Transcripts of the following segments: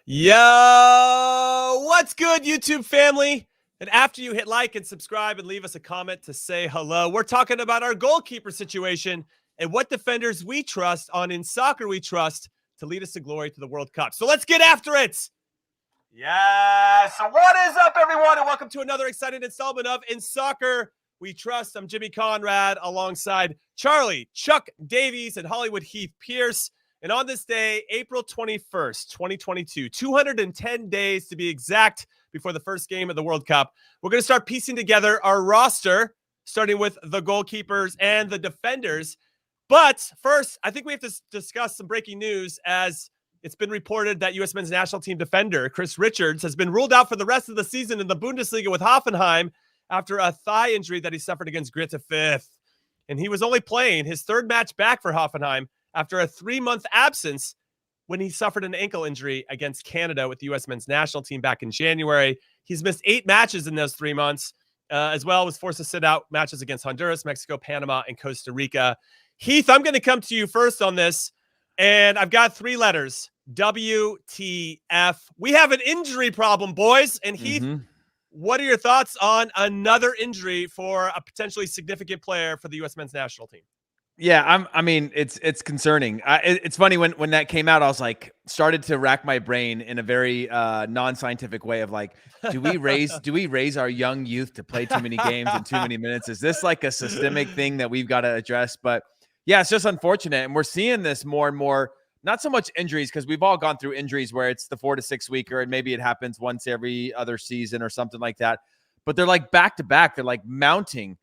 Yo, what's good, YouTube family? And after you hit like and subscribe and leave us a comment to say hello, we're talking about our goalkeeper situation and what defenders we trust on In Soccer We Trust to lead us to glory to the World Cup. So let's get after it. Yeah, so what is up, everyone? And welcome to another exciting installment of In Soccer We Trust. I'm Jimmy Conrad alongside Charlie, Chuck Davies, and Hollywood Heath Pierce. And on this day, April 21st, 2022, 210 days to be exact before the first game of the World Cup, we're going to start piecing together our roster, starting with the goalkeepers and the defenders. But first, I think we have to discuss some breaking news, as it's been reported that U.S. men's national team defender Chris Richards has been ruled out for the rest of the season in the Bundesliga with Hoffenheim after a thigh injury that he suffered against Greuther Fürth. And he was only playing his third match back for Hoffenheim after a 3-month absence when he suffered an ankle injury against Canada with the U.S. men's national team back in January. He's missed 8 matches in those 3 months, as well as forced to sit out matches against Honduras, Mexico, Panama, and Costa Rica. Heath, I'm going to come to you first on this, and I've got 3 letters. WTF. We have an injury problem, boys. And Heath, what are your thoughts on another injury for a potentially significant player for the U.S. men's national team? Yeah, I mean, it's concerning. It's funny when that came out, I was like, started to rack my brain in a very non-scientific way of like, do we raise our young youth to play too many games and too many minutes? Is this like a systemic thing that we've got to address? But yeah, it's just unfortunate, and we're seeing this more and more. Not so much injuries, because we've all gone through injuries where it's the 4 to 6 weeker, and maybe it happens once every other season or something like that. But they're like back to back. They're like mounting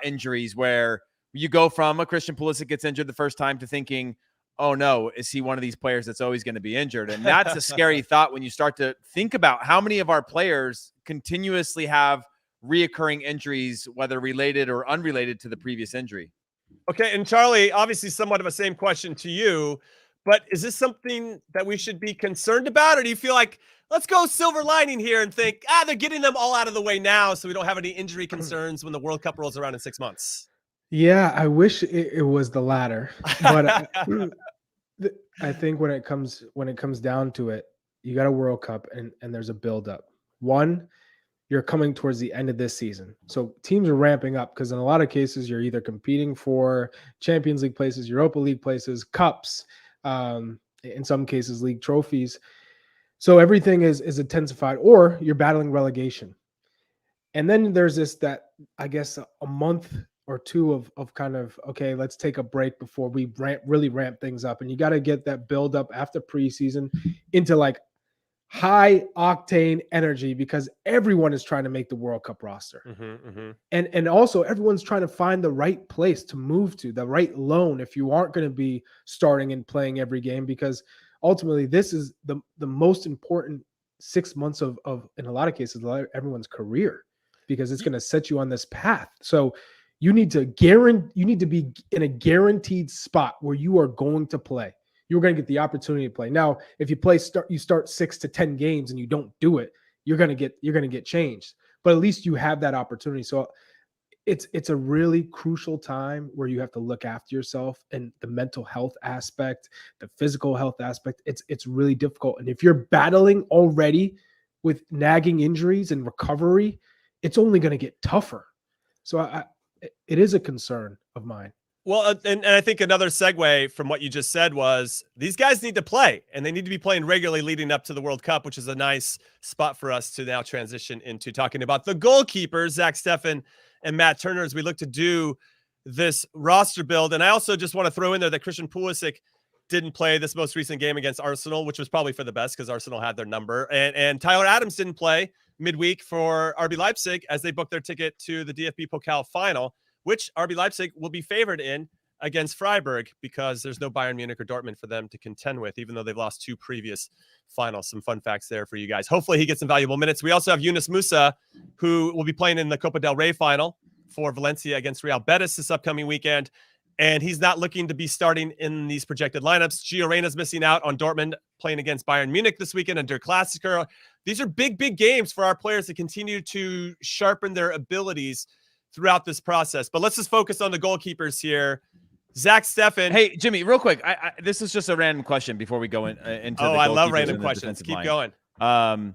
injuries where you go from a Christian Pulisic gets injured the first time to thinking, oh no, is he one of these players that's always going to be injured? And that's a scary thought when you start to think about how many of our players continuously have reoccurring injuries, whether related or unrelated to the previous injury. Okay, and Charlie, obviously somewhat of a same question to you, but is this something that we should be concerned about? Or do you feel like, let's go silver lining here and think, they're getting them all out of the way now so we don't have any injury concerns when the World Cup rolls around in 6 months? Yeah, I wish it was the latter, but I think when it comes down to it, you got a World Cup and there's a buildup. One, you're coming towards the end of this season, so teams are ramping up because in a lot of cases you're either competing for Champions League places, Europa League places, cups, in some cases league trophies. So everything is intensified, or you're battling relegation. And then there's that I guess a month or 2 of kind of, okay, let's take a break before we really ramp things up. And you got to get that build up after preseason into like high octane energy, because everyone is trying to make the World Cup roster. And also everyone's trying to find the right place to move to, the right loan, if you aren't going to be starting and playing every game, because ultimately this is the most important 6 months of in a lot of cases everyone's career, because it's going to set you on this path. So you need to be in a guaranteed spot where you are going to play. You're going to get the opportunity to play. Now, if you start 6 to 10 games and you don't do it, you're going to get changed. But at least you have that opportunity. So it's a really crucial time where you have to look after yourself, and the mental health aspect, the physical health aspect. It's really difficult. And if you're battling already with nagging injuries and recovery, it's only going to get tougher. So it is a concern of mine. Well, and I think another segue from what you just said was these guys need to play, and they need to be playing regularly leading up to the World Cup, which is a nice spot for us to now transition into talking about the goalkeepers, Zack Steffan and Matt Turner, as we look to do this roster build. And I also just want to throw in there that Christian Pulisic didn't play this most recent game against Arsenal, which was probably for the best because Arsenal had their number. And Tyler Adams didn't play midweek for RB Leipzig as they booked their ticket to the DFB Pokal final, which RB Leipzig will be favored in against Freiburg because there's no Bayern Munich or Dortmund for them to contend with, even though they've lost 2 previous finals. Some fun facts there for you guys. Hopefully he gets some valuable minutes. We also have Yunus Musa, who will be playing in the Copa del Rey final for Valencia against Real Betis this upcoming weekend. And he's not looking to be starting in these projected lineups. Gio Reyna's missing out on Dortmund playing against Bayern Munich this weekend under Klassiker. These are big, big games for our players to continue to sharpen their abilities throughout this process. But let's just focus on the goalkeepers here. Zack Steffan. Hey, Jimmy, real quick. This is just a random question before we go into the I love goalkeepers random and the questions. defensive Keep line. going.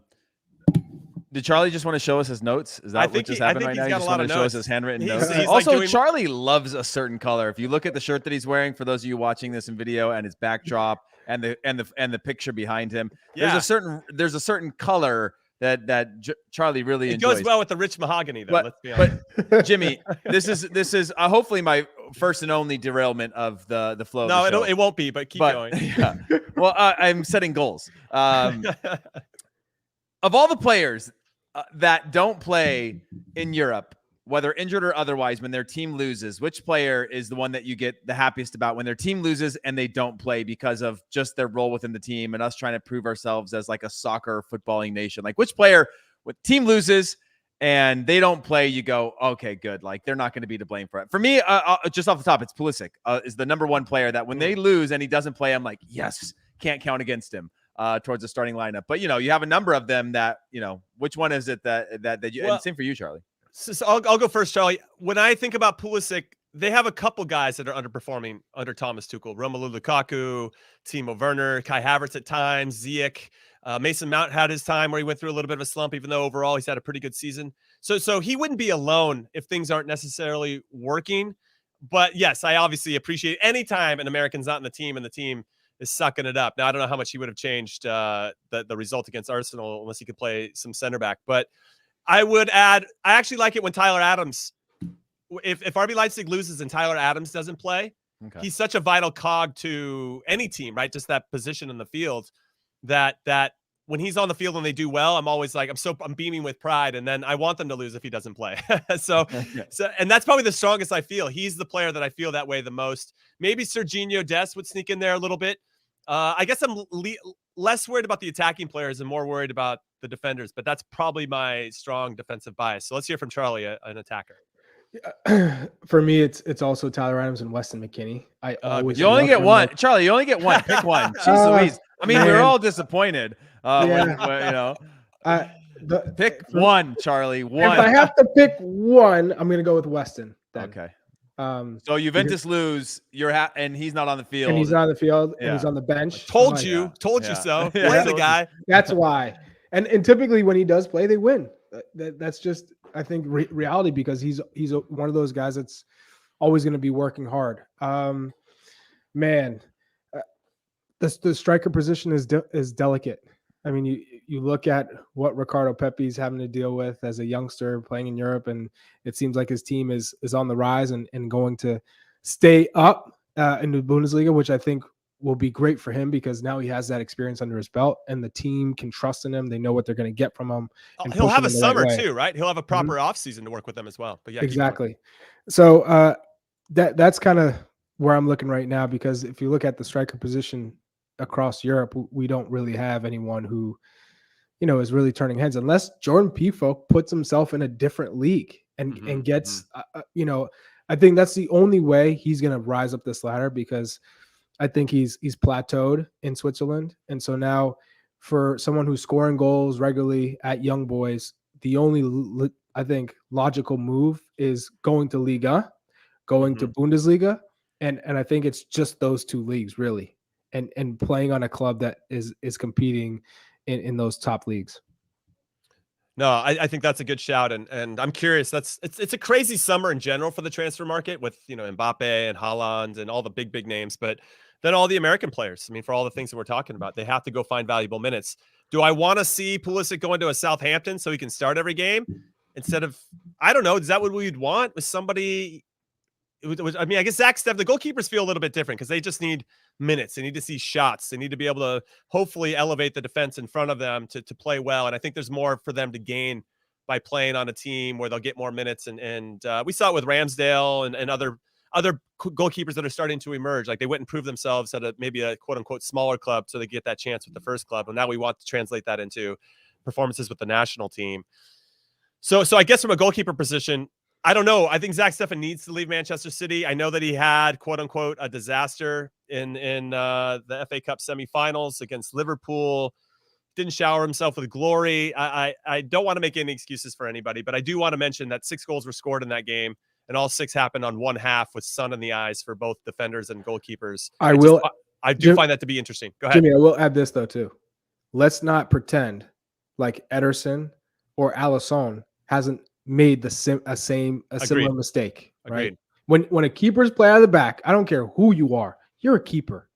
Did Charlie just want to show us his notes? Is that what just happened right now? He just wanted to show us his handwritten notes. He's also, like Charlie loves a certain color. If you look at the shirt that he's wearing, for those of you watching this in video, and his backdrop and the picture behind him, there's a certain color that Charlie really enjoys. It goes well with the rich mahogany, though. Let's be honest. But Jimmy, this is hopefully my first and only derailment of the flow. No, of the show. it won't be. But keep going. Yeah. Well, I'm setting goals. Of all the players that don't play in Europe, whether injured or otherwise, when their team loses, which player is the one that you get the happiest about when their team loses and they don't play because of just their role within the team and us trying to prove ourselves as like a soccer footballing nation? Like, which player, when team loses and they don't play, you go, okay, good. Like, they're not going to be to blame for it. For me, just off the top, it's Pulisic is the number one player that when they lose and he doesn't play, I'm like, yes, can't count against him. Towards the starting lineup. But, you have a number of them that, which one is it that you, and same for you, Charlie. So I'll go first, Charlie. When I think about Pulisic, they have a couple guys that are underperforming under Thomas Tuchel. Romelu Lukaku, Timo Werner, Kai Havertz at times, Ziyech. Mason Mount had his time where he went through a little bit of a slump, even though overall he's had a pretty good season. So he wouldn't be alone if things aren't necessarily working. But yes, I obviously appreciate any time an American's not in the team and the team is sucking it up. Now, I don't know how much he would have changed the result against Arsenal unless he could play some center back. But I would add, I actually like it when Tyler Adams, if RB Leipzig loses and Tyler Adams doesn't play, he's such a vital cog to any team, right? Just that position in the field that when he's on the field and they do well, I'm always like, I'm beaming with pride. And then I want them to lose if he doesn't play. So, and that's probably the strongest I feel. He's the player that I feel that way the most. Maybe Serginho Dest would sneak in there a little bit. I guess I'm less worried about the attacking players and more worried about the defenders, but that's probably my strong defensive bias. So let's hear from Charlie, an attacker. For me, it's also Tyler Adams and Weston McKennie. You only get one, Charlie. You only get one. Pick one. Jeez Louise. I mean, we're all disappointed. Pick one, Charlie. One. If I have to pick one, I'm going to go with Weston. Then. Okay. So Juventus lose. And he's not on the field. And he's not on the field. And he's on the bench. Told you so. Play the guy. That's why. And typically when he does play, they win. That's just, I think, reality, because he's one of those guys that's always going to be working hard. The striker position is delicate. I mean, you look at what Ricardo Pepi's having to deal with as a youngster playing in Europe, and it seems like his team is on the rise and going to stay up in the Bundesliga, which I think will be great for him because now he has that experience under his belt and the team can trust in him. They know what they're going to get from him. He'll have a summer too, right? He'll have a proper offseason to work with them as well. But yeah, exactly. So that's kind of where I'm looking right now, because if you look at the striker position across Europe, we don't really have anyone who, is really turning heads unless Jordan Pifo puts himself in a different league and gets, I think that's the only way he's going to rise up this ladder, because I think he's plateaued in Switzerland. And so now for someone who's scoring goals regularly at Young Boys, the only, I think, logical move is going to Liga, going to Bundesliga. And I think it's just those two leagues really. And playing on a club that is competing in those top leagues. No, I think that's a good shout. And I'm curious, it's a crazy summer in general for the transfer market with, Mbappe and Haaland and all the big names, but then all the American players. I mean, for all the things that we're talking about, they have to go find valuable minutes. Do I want to see Pulisic go into a Southampton so he can start every game instead of, I don't know, is that what we'd want with somebody? I mean, I guess Zack Steffan, the goalkeepers feel a little bit different because they just need minutes. They need to see shots. They need to be able to hopefully elevate the defense in front of them to play well. And I think there's more for them to gain by playing on a team where they'll get more minutes. And we saw it with Ramsdale and other goalkeepers that are starting to emerge. Like they went and prove themselves at maybe a quote unquote smaller club so they get that chance with the first club. And now we want to translate that into performances with the national team. So I guess from a goalkeeper position, I don't know. I think Zack Steffan needs to leave Manchester City. I know that he had, quote unquote, a disaster in the FA Cup semifinals against Liverpool. Didn't shower himself with glory. I don't want to make any excuses for anybody, but I do want to mention that 6 goals were scored in that game. and all 6 happened on one half with sun in the eyes for both defenders and goalkeepers. I do Jim, find that to be interesting. Go ahead. Jimmy, I will add this though too. Let's not pretend like Ederson or Alisson hasn't made a similar mistake, right? Agreed. When a keeper's play out of the back, I don't care who you are, you're a keeper.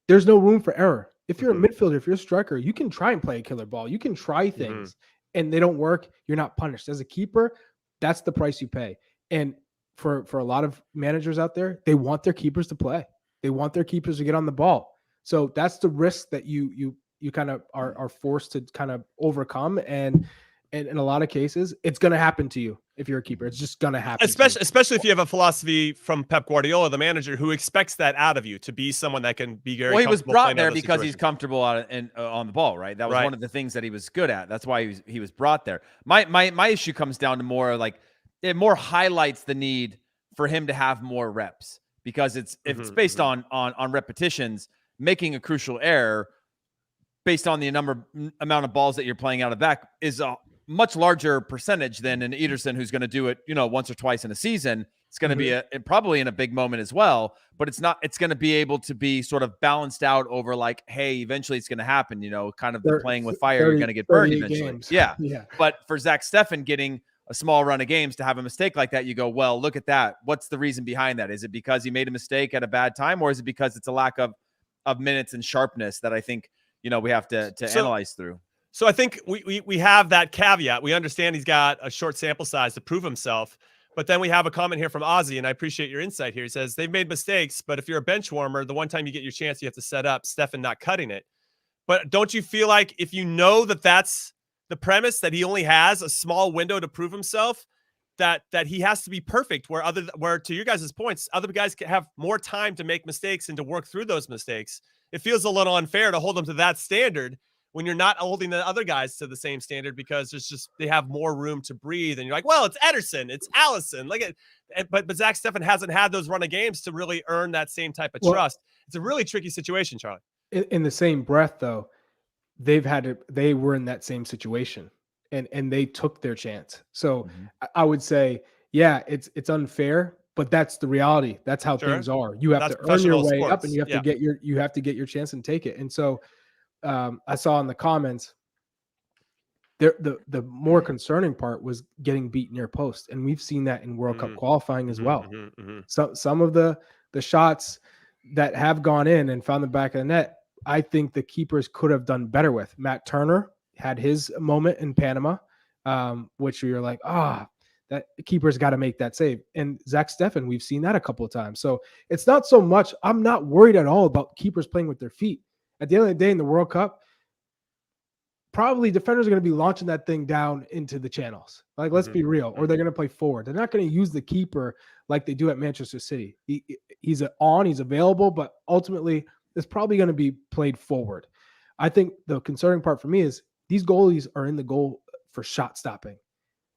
There's no room for error. If you're a midfielder, if you're a striker, you can try and play a killer ball. You can try things and they don't work. You're not punished. As a keeper, that's the price you pay. And for a lot of managers out there, they want their keepers to play. They want their keepers to get on the ball. So that's the risk that you kind of are forced to kind of overcome. And in a lot of cases, it's going to happen to you if you're a keeper. It's just going to happen. Especially if you have a philosophy from Pep Guardiola, the manager, who expects that out of you, to be someone that can be very. Well, he was brought there because he's comfortable on the ball, right? That was one of the things that he was good at. That's why he was brought there. My issue comes down to more like it more highlights the need for him to have more reps, because if it's based on repetitions, making a crucial error based on the amount of balls that you're playing out of back is a much larger percentage than an Ederson who's going to do it, once or twice in a season. It's going to be probably in a big moment as well, but it's going to be able to be sort of balanced out over like, hey, eventually it's going to happen, kind of the playing with fire, you're going to get burned eventually. Games. Yeah. But for Zack Steffan getting a small run of games to have a mistake like that, you go, well, look at that. What's the reason behind that? Is it because he made a mistake at a bad time, or is it because it's a lack of minutes and sharpness that I think, we have to analyze through? So I think we have that caveat. We understand he's got a short sample size to prove himself. But then we have a comment here from Ozzy, and I appreciate your insight here. He says, they've made mistakes, but if you're a bench warmer, the one time you get your chance, you have to set up. Steffen not cutting it. But don't you feel like if you know that that's the premise, that he only has a small window to prove himself, that he has to be perfect, where to your guys' points, other guys can have more time to make mistakes and to work through those mistakes. It feels a little unfair to hold them to that standard when you're not holding the other guys to the same standard, because they have more room to breathe. And you're like, well, it's Ederson, it's Alisson. But Zack Steffan hasn't had those run of games to really earn that same type of trust. It's a really tricky situation, Charlie. In the same breath, though, they were in that same situation and they took their chance. So I would say, yeah, it's unfair, but that's the reality. That's how things are. You have to earn your way up, and you have to get your chance and take it. And so I saw in the comments the more concerning part was getting beat near post, and we've seen that in World Cup qualifying as well. So some of the shots that have gone in and found the back of the net, I think the keepers could have done better with. Matt Turner had his moment in Panama, which you're like, that keeper's got to make that save. And Zack Steffan, we've seen that a couple of times. So it's not so much, I'm not worried at all about keepers playing with their feet. At the end of the day, in the World Cup, probably defenders are going to be launching that thing down into the channels. Like, let's be real. Or they're going to play forward. They're not going to use the keeper like they do at Manchester City. He's available, but ultimately it's probably going to be played forward. I think the concerning part for me is these goalies are in the goal for shot stopping.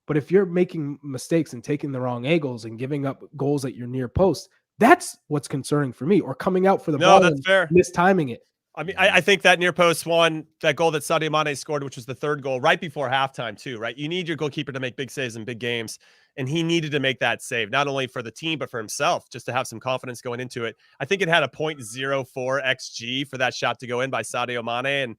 But if you're making mistakes and taking the wrong angles and giving up goals at your near post, that's what's concerning for me. Or coming out for the ball and mistiming it. I mean, I think that near post one, that goal that Sadio Mane scored, which was the third goal, right before halftime too, right? You need your goalkeeper to make big saves in big games, and he needed to make that save, not only for the team, but for himself, just to have some confidence going into it. I think it had a 0.04 XG for that shot to go in by Sadio Mane, and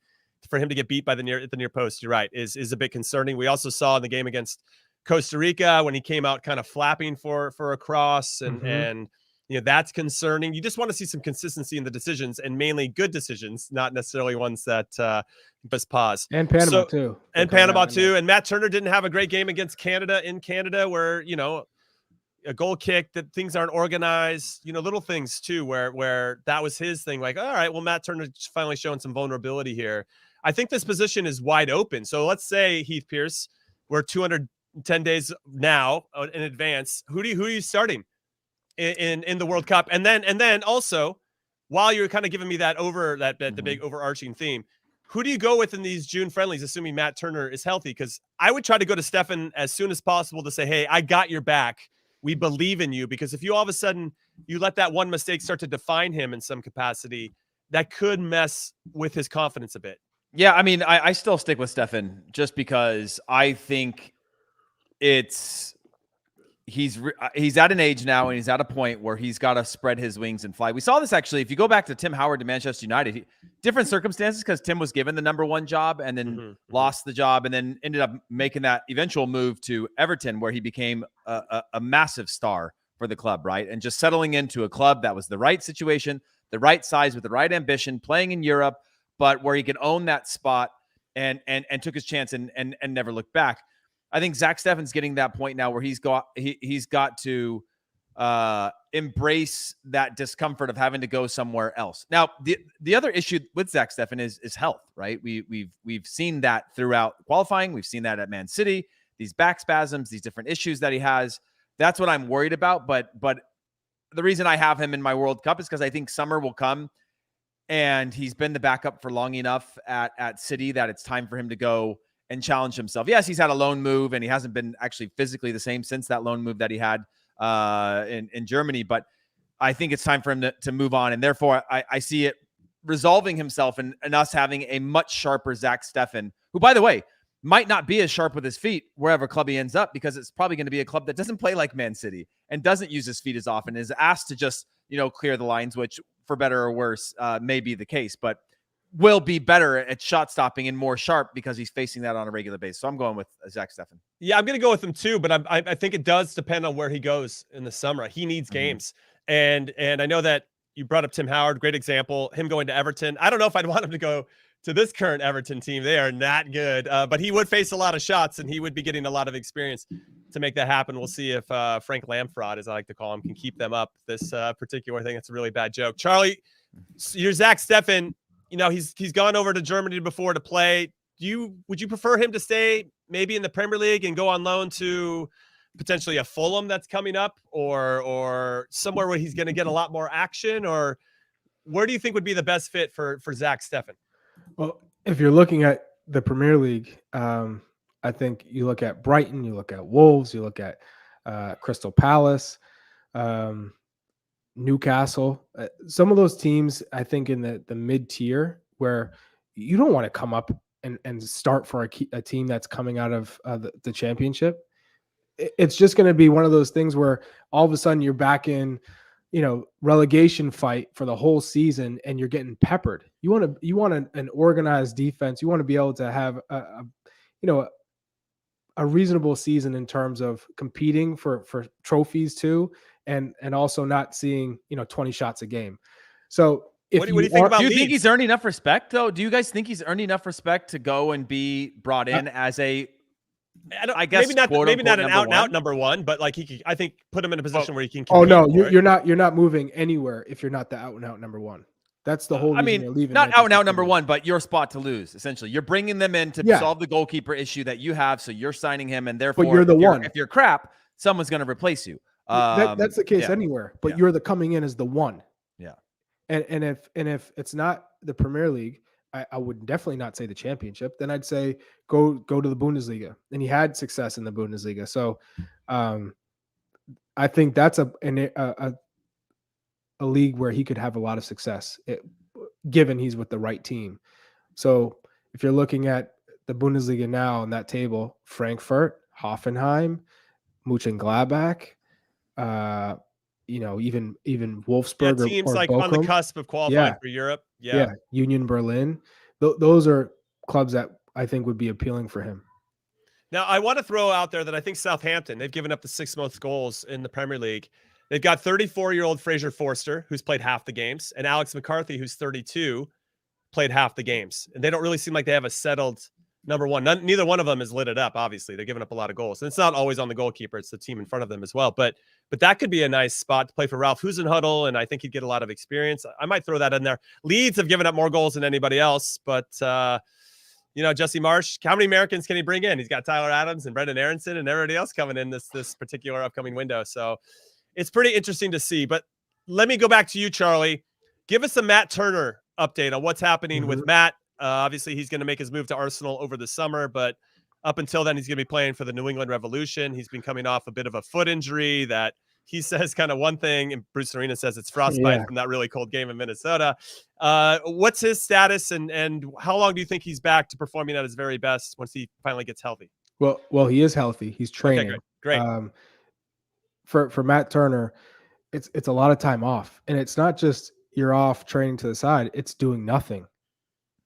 for him to get beat at the near post, you're right, is a bit concerning. We also saw in the game against Costa Rica when he came out kind of flapping for a cross, and that's concerning. You just want to see some consistency in the decisions, and mainly good decisions, not necessarily ones that just pause. And Panama too. And Panama too. And Matt Turner didn't have a great game against Canada in Canada, where, a goal kick, that things aren't organized, little things too, where that was his thing. Like, all right, well, Matt Turner finally showing some vulnerability here. I think this position is wide open. So let's say, Heath Pierce, we're 210 days now in advance. Who are you starting in the World Cup? And then also, while you're kind of giving me the big overarching theme, who do you go with in these June friendlies, assuming Matt Turner is healthy? Because I would try to go to Steffen as soon as possible to say, hey, I got your back. We believe in you. Because if you all of a sudden you let that one mistake start to define him in some capacity, that could mess with his confidence a bit. Yeah, I mean, I still stick with Steffen just because I think it's he's at an age now, and he's at a point where he's got to spread his wings and fly. We saw this actually. If you go back to Tim Howard to Manchester United, different circumstances, because Tim was given the #1 job and then lost the job, and then ended up making that eventual move to Everton, where he became a massive star for the club, right? And just settling into a club that was the right situation, the right size, with the right ambition, playing in Europe, but where he could own that spot and took his chance and never looked back. I think Zack Steffen's getting that point now where he's got to embrace that discomfort of having to go somewhere else. Now, the other issue with Zack Steffan is health, right? We've seen that throughout qualifying. We've seen that at Man City, these back spasms, these different issues that he has. That's what I'm worried about. But the reason I have him in my World Cup is because I think summer will come, and he's been the backup for long enough at City that it's time for him to go and challenge himself. Yes, he's had a loan move, and he hasn't been actually physically the same since that loan move that he had in Germany. But I think it's time for him to move on. And therefore, I see it resolving himself and us having a much sharper Zack Steffan, who, by the way, might not be as sharp with his feet wherever club he ends up, because it's probably going to be a club that doesn't play like Man City and doesn't use his feet as often, is asked to just, clear the lines, which for better or worse may be the case, but will be better at shot stopping and more sharp because he's facing that on a regular basis. So I'm going with Zack Steffan. Yeah, I'm going to go with him too, but I think it does depend on where he goes in the summer. He needs games. And I know that you brought up Tim Howard, great example, him going to Everton. I don't know if I'd want him to go to this current Everton team. They are not good, but he would face a lot of shots, and he would be getting a lot of experience to make that happen. We'll see if Frank Lamfrod, as I like to call him, can keep them up this particular thing. It's a really bad joke. Charlie, you're Zack Steffan. He's gone over to Germany before to play. Would you prefer him to stay maybe in the Premier League and go on loan to potentially a Fulham that's coming up, or somewhere where he's going to get a lot more action? Or where do you think would be the best fit for Zack Steffan? Well, if you're looking at the Premier League, I think you look at Brighton, you look at Wolves, you look at Crystal Palace, Newcastle, some of those teams, I think in the mid-tier, where you don't want to come up and start for a team that's coming out of the championship. It's just going to be one of those things where all of a sudden you're back in, relegation fight for the whole season, and you're getting peppered. You want an organized defense. You want to be able to have a reasonable season in terms of competing for trophies too. And also not seeing, 20 shots a game. So what do you think about Leeds? Do you think he's earned enough respect though? Do you guys think he's earned enough respect to go and be brought in as I guess maybe not an out number one, but like I think put him in a position where he can compete. Oh no, you're not moving anywhere if you're not the out and out number one. That's the whole reason you're leaving. Not out and out number one, but your spot to lose. Essentially, you're bringing them in to solve the goalkeeper issue that you have. So you're signing him, and therefore, but you're the one. If you're crap, someone's going to replace you. That's the case anywhere, but you're the coming in as the one. Yeah. And if it's not the Premier League, I would definitely not say the championship. Then I'd say go to the Bundesliga. And he had success in the Bundesliga. So I think that's a league where he could have a lot of success, given he's with the right team. So if you're looking at the Bundesliga now on that table, Frankfurt, Hoffenheim, Mönchengladbach, even Wolfsburg, teams or like Bochum, on the cusp of qualifying for Europe. Yeah. Union Berlin. Those are clubs that I think would be appealing for him. Now, I want to throw out there that I think Southampton, they've given up the 6th most goals in the Premier League. They've got 34-year-old Fraser Forster, who's played half the games, and Alex McCarthy, who's 32, played half the games. And they don't really seem like they have a settled number one. Neither one of them is lit it up, obviously. They're giving up a lot of goals. And it's not always on the goalkeeper. It's the team in front of them as well. But that could be a nice spot to play for Ralph Husenhuddle, and I think he'd get a lot of experience. I might throw that in there. Leeds have given up more goals than anybody else, but Jesse Marsch, how many Americans can he bring in? He's got Tyler Adams and Brendan Aronson and everybody else coming in this particular upcoming window. So it's pretty interesting to see. But let me go back to you, Charlie. Give us a Matt Turner update on what's happening with Matt. Obviously, he's going to make his move to Arsenal over the summer, but up until then, he's going to be playing for the New England Revolution. He's been coming off a bit of a foot injury that he says kind of one thing, and Bruce Arena says it's frostbite from that really cold game in Minnesota. What's his status, and how long do you think he's back to performing at his very best once he finally gets healthy? Well, he is healthy. He's training. Okay, great. for Matt Turner, it's a lot of time off, and it's not just you're off training to the side; it's doing nothing.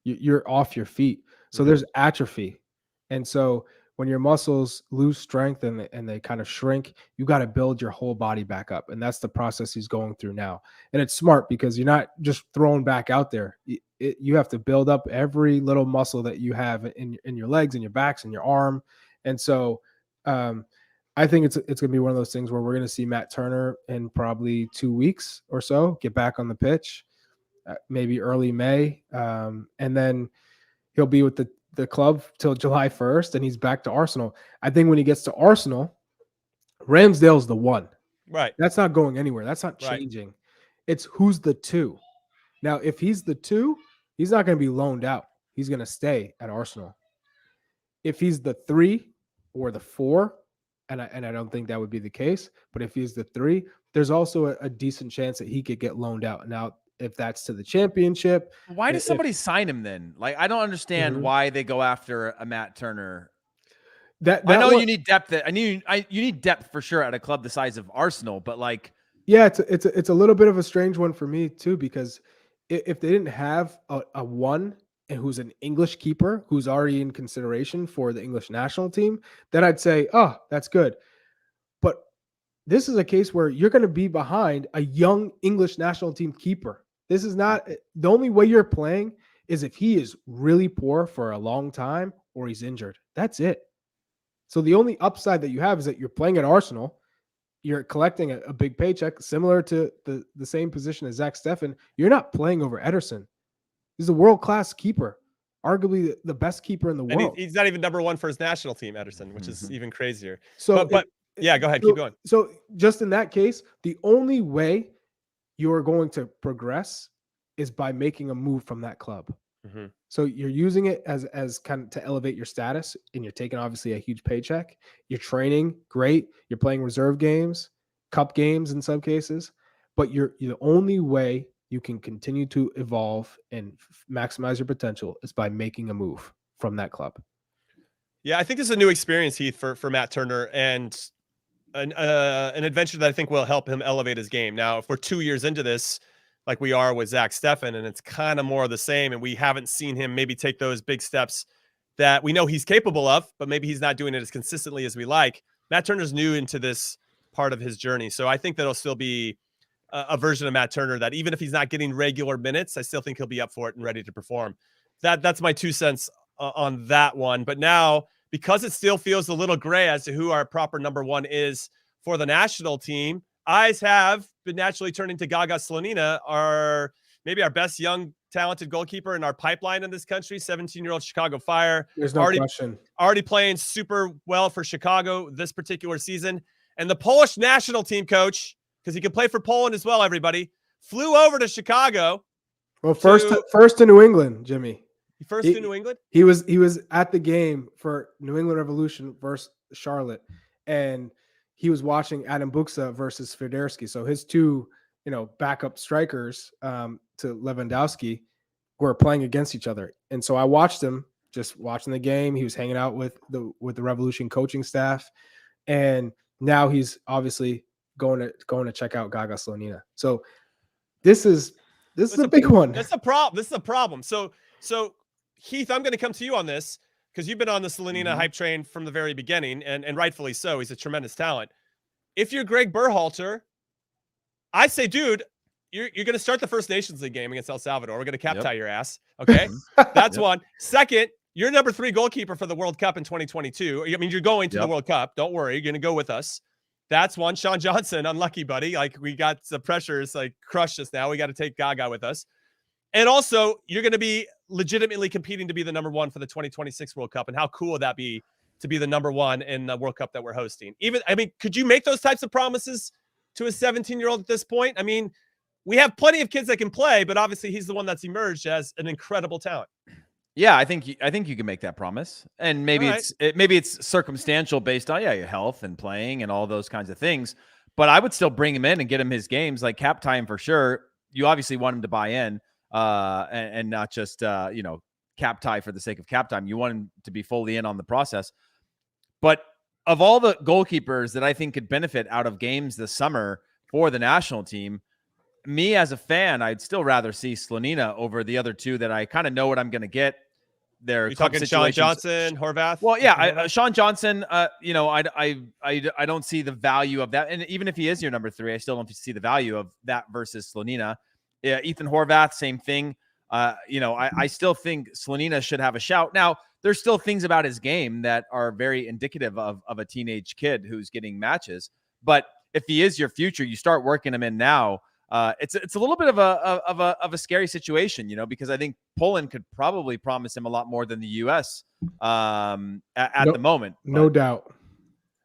You're off your feet, so there's atrophy, and so when your muscles lose strength and they kind of shrink, you got to build your whole body back up, and that's the process he's going through now. And it's smart because you're not just thrown back out there. You have to build up every little muscle that you have in your legs and your backs and your arm, and so. I think it's going to be one of those things where we're going to see Matt Turner in probably 2 weeks or so get back on the pitch, maybe early May, and then he'll be with the club till July 1st, and he's back to Arsenal. I think when he gets to Arsenal, Ramsdale's the one. Right. That's not going anywhere. That's not changing. Right. It's who's the two. Now, if he's the two, he's not going to be loaned out. He's going to stay at Arsenal. If he's the 3 or the 4, and I don't think that would be the case, but if he's the 3, there's also a decent chance that he could get loaned out. Now, if that's to the championship. Why does somebody sign him then? Like, I don't understand why they go after a Matt Turner. I know you need depth. You need depth for sure at a club the size of Arsenal, but like, yeah, it's a little bit of a strange one for me too, because if they didn't have a one and who's an English keeper who's already in consideration for the English national team, then I'd say, oh, that's good. But this is a case where you're going to be behind a young English national team keeper. This is not the only way you're playing is if he is really poor for a long time or he's injured. That's it. So the only upside that you have is that you're playing at Arsenal. You're collecting a big paycheck similar to the same position as Zack Steffan. You're not playing over Ederson. He's a world-class keeper, arguably the best keeper in the world. And he's not even number 1 for his national team, Ederson, which is even crazier. So, but yeah, go ahead. Keep going. So just in that case, the only way you're going to progress is by making a move from that club. So you're using it as kind of to elevate your status, and you're taking obviously a huge paycheck. You're training great. You're playing reserve games, cup games in some cases, but the only way you can continue to evolve and maximize your potential is by making a move from that club. Yeah, I think this is a new experience, Heath, for Matt Turner, and an adventure that I think will help him elevate his game. Now, if we're 2 years into this, like we are with Zack Steffan, and it's kind of more of the same, and we haven't seen him maybe take those big steps that we know he's capable of, but maybe he's not doing it as consistently as we like. Matt Turner's new into this part of his journey. So I think that'll still be a version of Matt Turner that even if he's not getting regular minutes, I still think he'll be up for it and ready to perform. That's my 2 cents on that one. But now, because it still feels a little gray as to who our proper number 1 is for the national team, eyes have been naturally turning to Gaga Slonina, maybe our best young talented goalkeeper in our pipeline in this country, 17-year-old Chicago Fire. There's no question. Already playing super well for Chicago this particular season. And the Polish national team coach, because he can play for Poland as well, everybody, flew over to Chicago. Well, first to New England, Jimmy. First to New England? He was at the game for New England Revolution versus Charlotte, and he was watching Adam Buksa versus Federski. So his 2, backup strikers to Lewandowski were playing against each other. And so I watched him, just watching the game. He was hanging out with the Revolution coaching staff, and now he's obviously going to check out Gaga Slonina. So this is a big one. That's a problem. This is a problem. So Heath, I'm going to come to you on this because you've been on the Slonina hype train from the very beginning, and rightfully so. He's a tremendous talent. If you're Greg Berhalter, I say, dude, you're going to start the First Nations League game against El Salvador. We're going to cap tie your ass. Okay. That's one. Second, you're number 3 goalkeeper for the World Cup in 2022. I mean, you're going to the World Cup. Don't worry. You're going to go with us. That's one. Sean Johnson, unlucky, buddy. Like, we got the pressures like crushed us now. We got to take Gaga with us. And also, you're going to be legitimately competing to be the number 1 for the 2026 World Cup. And how cool would that be to be the number 1 in the World Cup that we're hosting? Could you make those types of promises to a 17-year-old at this point? I mean, we have plenty of kids that can play, but obviously he's the one that's emerged as an incredible talent. Yeah, I think you can make that promise, and maybe it's circumstantial based on your health and playing and all those kinds of things. But I would still bring him in and get him his games, like cap time for sure. You obviously want him to buy in, and not just cap tie for the sake of cap time. You want him to be fully in on the process. But of all the goalkeepers that I think could benefit out of games this summer for the national team, me as a fan, I'd still rather see Slonina over the other two that I kind of know what I'm going to get. Their You club talking Sean situations. Johnson, Horvath? Well, yeah, Sean Johnson. You know, I don't see the value of that, and even if he is your number 3, I still don't see the value of that versus Slonina. Yeah, Ethan Horvath, same thing. You know, I still think Slonina should have a shout. Now, there's still things about his game that are very indicative of a teenage kid who's getting matches. But if he is your future, you start working him in now. It's a little bit of a scary situation, you know, because I think Poland could probably promise him a lot more than the U.S. At the moment. No doubt.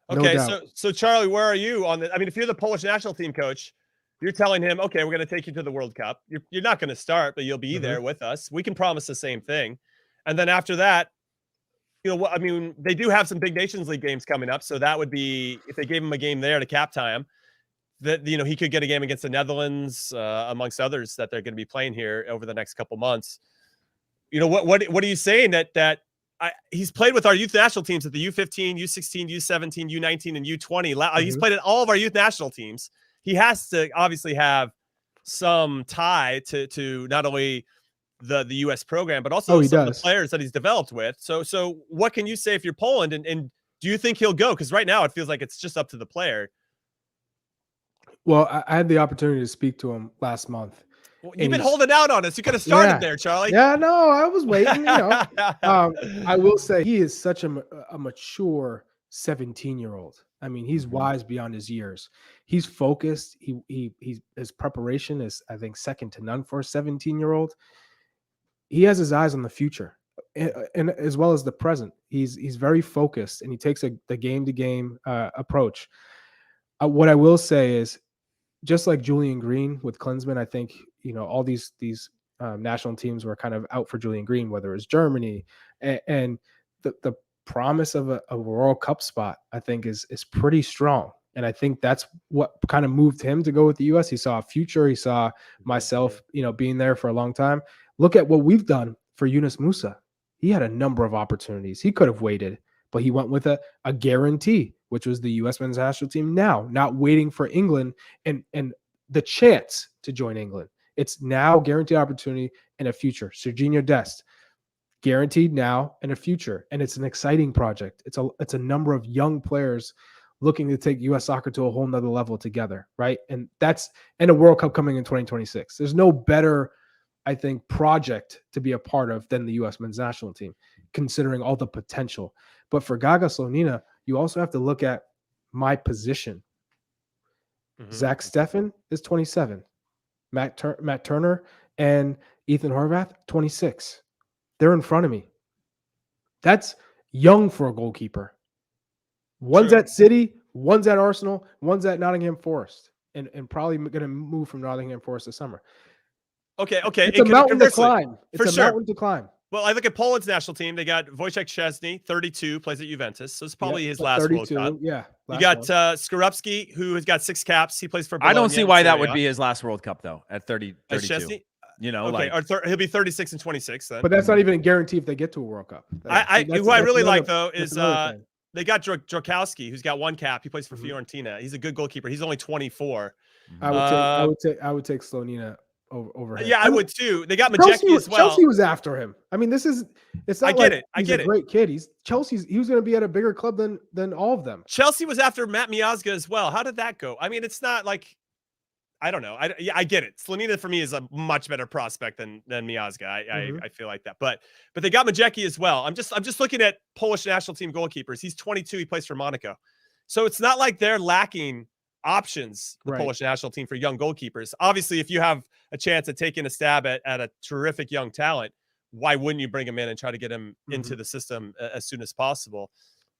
Okay, No doubt. so Charlie, where are you on the? I mean, if you're the Polish national team coach, you're telling him, okay, we're going to take you to the World Cup. You're not going to start, but you'll be there with us. We can promise the same thing, and then after that, you know what? I mean, they do have some big Nations League games coming up, so that would be if they gave him a game there to cap tie him. That, you know, he could get a game against the Netherlands, amongst others that they're going to be playing here over the next couple months. You know, what are you saying that he's played with our youth national teams at the U15, U16, U17, U19, and U20. He's played at all of our youth national teams. He has to obviously have some tie to not only the U.S. program, but also some of the players that he's developed with. So what can you say if you're Poland, and do you think he'll go? Because right now it feels like it's just up to the player. Well, I had the opportunity to speak to him last month. Well, you've been holding out on us. You could have started there, Charlie. Yeah, no, I was waiting. You know, I will say he is such a mature 17-year-old. I mean, he's wise beyond his years. He's focused. His preparation is, I think, second to none for a 17-year-old. He has his eyes on the future, and as well as the present. He's very focused, and he takes the game-to-game approach. What I will say is, just like Julian Green with Klinsmann, I think, you know, all these national teams were kind of out for Julian Green, whether it was Germany, and the promise of a World Cup spot, I think, is pretty strong. And I think that's what kind of moved him to go with the U.S. He saw a future. He saw myself, you know, being there for a long time. Look at what we've done for Yunus Musa. He had a number of opportunities. He could have waited, but he went with a guarantee, which was the U.S. men's national team now, not waiting for England and the chance to join England. It's now guaranteed opportunity and a future. Serginho Dest, guaranteed now and a future. And it's an exciting project. It's a number of young players looking to take U.S. soccer to a whole nother level together, right? And a World Cup coming in 2026. There's no better, I think, project to be a part of than the U.S. men's national team, considering all the potential. But for Gaga Slonina, you also have to look at my position. Zack Steffan is 27. Matt Turner and Ethan Horvath, 26. They're in front of me. That's young for a goalkeeper. One's at City, one's at Arsenal, one's at Nottingham Forest, and probably going to move from Nottingham Forest this summer. Okay. It's a mountain to climb. Mountain to climb. Well, I look at Poland's national team. They got Wojciech Szczesny, 32, plays at Juventus. So it's probably his last 32, World Cup. Yeah. You got Skorupski, who has got 6 caps. He plays for Bologna. I don't see why that would be his last World Cup, though, at 32. Szczesny? You know, okay, he'll be 36 and 26 then. But that's not even a guarantee if they get to a World Cup. Who I really like, though, is they got Jorkowski, who's got 1 cap. He plays for Fiorentina. He's a good goalkeeper. He's only 24. I would take Slonina over him. Yeah, I would too. They got Majecki as well. Chelsea was after him. I mean, it's not he's a great kid. He was going to be at a bigger club than all of them. Chelsea was after Matt Miazga as well. How did that go? I mean, it's not like, I don't know. I get it. Slonina for me is a much better prospect than Miazga. I feel like that. But they got Majecki as well. I'm just looking at Polish national team goalkeepers. He's 22. He plays for Monaco. So it's not like they're lacking options, the Polish national team, for young goalkeepers. Obviously, if you have a chance at taking a stab at a terrific young talent, why wouldn't you bring him in and try to get him into the system as soon as possible?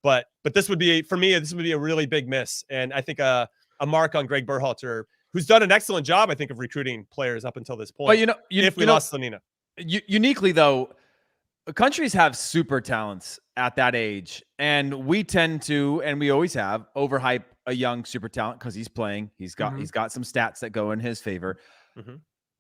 But this would be, for me, this would be a really big miss. And I think a mark on Greg Berhalter, who's done an excellent job, I think, of recruiting players up until this point. Well, if we lost Slonina. Uniquely, though, countries have super talents at that age, and we tend to, and we always have, overhype a young super talent because he's playing. He's got some stats that go in his favor.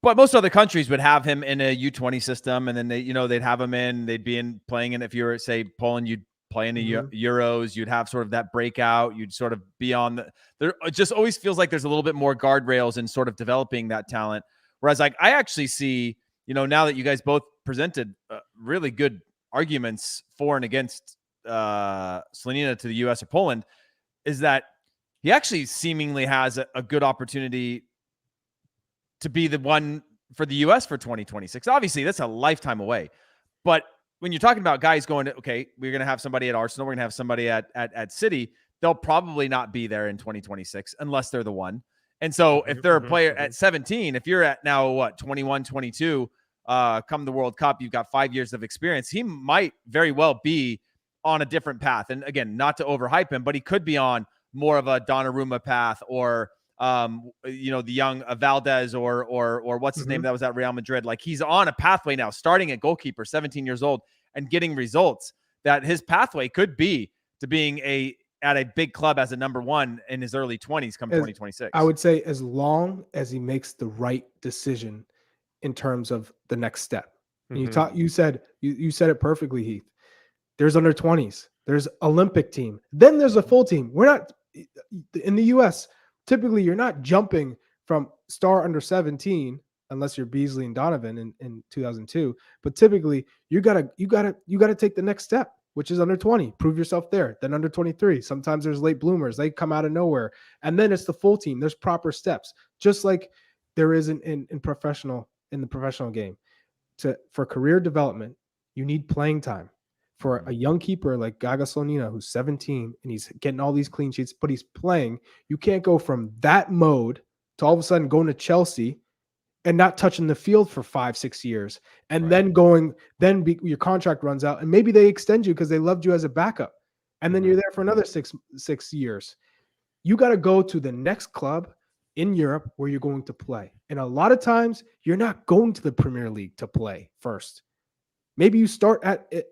But most other countries would have him in a U20 system, and then they'd have him in. They'd be playing in. If you were, say, Poland, you'd play in the Euros. You'd have sort of that breakout. You'd sort of be on there. It just always feels like there's a little bit more guardrails in sort of developing that talent. Whereas like I actually see, now that you guys both presented really good arguments for and against Slonina to the U.S. or Poland, is that he actually seemingly has a good opportunity to be the one for the U.S. for 2026. Obviously, that's a lifetime away. But when you're talking about guys going, okay, we're going to have somebody at Arsenal, we're going to have somebody at City, they'll probably not be there in 2026 unless they're the one. And so if they're a player at 17, if you're at now, 21, 22, come the World Cup, you've got 5 years of experience, he might very well be on a different path. And again, not to overhype him, but he could be on more of a Donnarumma path, or the young Valdez or what's his name that was at Real Madrid. Like, he's on a pathway now, starting at goalkeeper, 17 years old, and getting results, that his pathway could be to being at a big club as a number one in his early 20s come 2026. I would say as long as he makes the right decision in terms of the next step. And you said it perfectly, Heath. There's under 20s, there's Olympic team, then there's a full team. We're not in the US. Typically, you're not jumping from star under 17 unless you're Beasley and Donovan in 2002. But typically, you gotta take the next step, which is under 20. Prove yourself there. Then under 23. Sometimes there's late bloomers. They come out of nowhere, and then it's the full team. There's proper steps, just like there is in the professional game. For career development, you need playing time. For a young keeper like Gaga Slonina, who's 17 and he's getting all these clean sheets, but he's playing, you can't go from that mode to all of a sudden going to Chelsea and not touching the field for 5-6 years, and then your contract runs out, and maybe they extend you because they loved you as a backup, and then you're there for another six years. You got to go to the next club in Europe where you're going to play, and a lot of times you're not going to the Premier League to play first. Maybe you start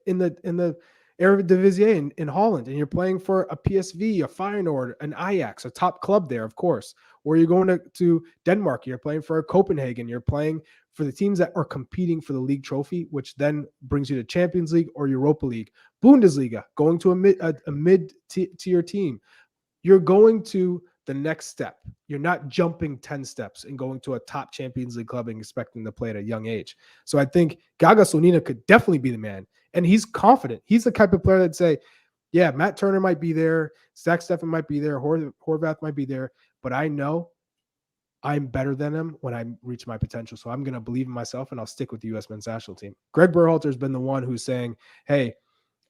in the Eredivisie in Holland, and you're playing for a PSV, a Feyenoord, an Ajax, a top club there, of course. Or you're going to Denmark, you're playing for a Copenhagen, you're playing for the teams that are competing for the league trophy, which then brings you to Champions League or Europa League, Bundesliga, going to a mid-tier team. You're going to the next step. You're not jumping 10 steps and going to a top Champions League club and expecting to play at a young age. So I think Gaga Slonina could definitely be the man. And he's confident. He's the type of player that'd say, yeah, Matt Turner might be there, Zack Steffan might be there, Horvath might be there, but I know I'm better than him when I reach my potential. So I'm going to believe in myself, and I'll stick with the U.S. men's national team. Greg Berhalter has been the one who's saying, hey,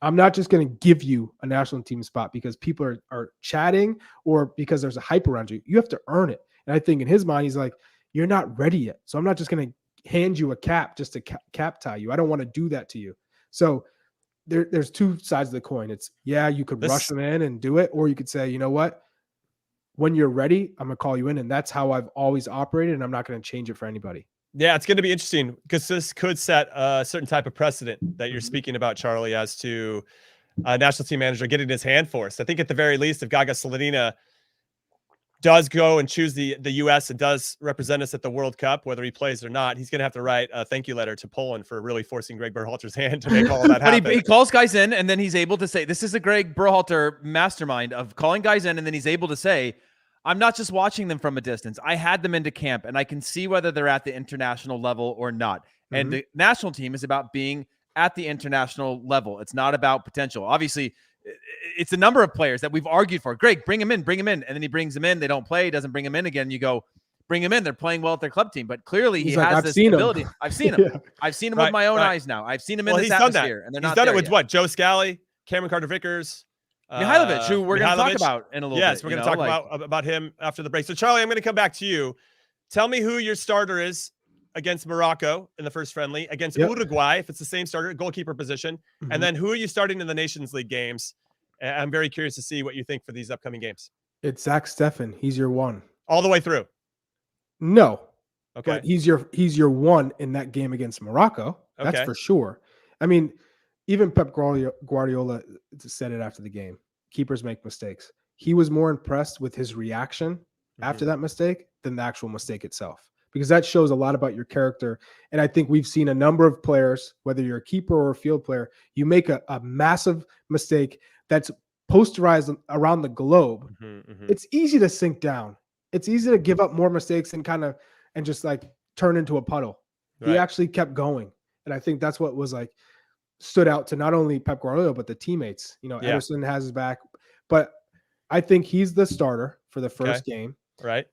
I'm not just going to give you a national team spot because people are chatting or because there's a hype around you. You have to earn it. And I think in his mind, he's like, you're not ready yet. So I'm not just going to hand you a cap just to cap tie you. I don't want to do that to you. So there's two sides of the coin. It's, yeah, you could rush them in and do it, or you could say, you know what? When you're ready, I'm going to call you in. And that's how I've always operated, and I'm not going to change it for anybody. Yeah, it's going to be interesting because this could set a certain type of precedent that you're speaking about, Charlie, as to a national team manager getting his hand forced. I think at the very least, if Gaga Slonina does go and choose the U.S. and does represent us at the World Cup, whether he plays or not, he's going to have to write a thank you letter to Poland for really forcing Greg Berhalter's hand to make all of that happen. But he calls guys in, and then he's able to say, this is a Greg Berhalter mastermind of calling guys in, and then he's able to say, I'm not just watching them from a distance. I had them into camp, and I can see whether they're at the international level or not. And the national team is about being at the international level. It's not about potential. Obviously, it's a number of players that we've argued for. Greg, bring him in. And then he brings them in. They don't play. He doesn't bring them in again. You go, bring him in. They're playing well at their club team. But clearly he has this ability. I've seen him. Yeah. I've seen him with my own eyes now. I've seen him in this atmosphere. And they're not there yet. He's done it with what? Joe Scally, Cameron Carter-Vickers, Mihailovic, who we're going to talk about in a little bit. Yes, we're going to talk about him after the break. So, Charlie, I'm going to come back to you. Tell me who your starter is against Morocco in the first friendly, against Uruguay, if it's the same starter, goalkeeper position, and then who are you starting in the Nations League games? I'm very curious to see what you think for these upcoming games. It's Zack Steffan. He's your one. All the way through? No. Okay. But he's your one in that game against Morocco. That's for sure. I mean, even Pep Guardiola said it after the game. Keepers make mistakes. He was more impressed with his reaction after that mistake than the actual mistake itself, because that shows a lot about your character. And I think we've seen a number of players, whether you're a keeper or a field player, you make a massive mistake that's posterized around the globe. It's easy to sink down. It's easy to give up more mistakes and just like turn into a puddle. Right. He actually kept going. And I think that's what was like stood out to not only Pep Guardiola, but the teammates. Ederson has his back, but I think he's the starter for the first game. Right.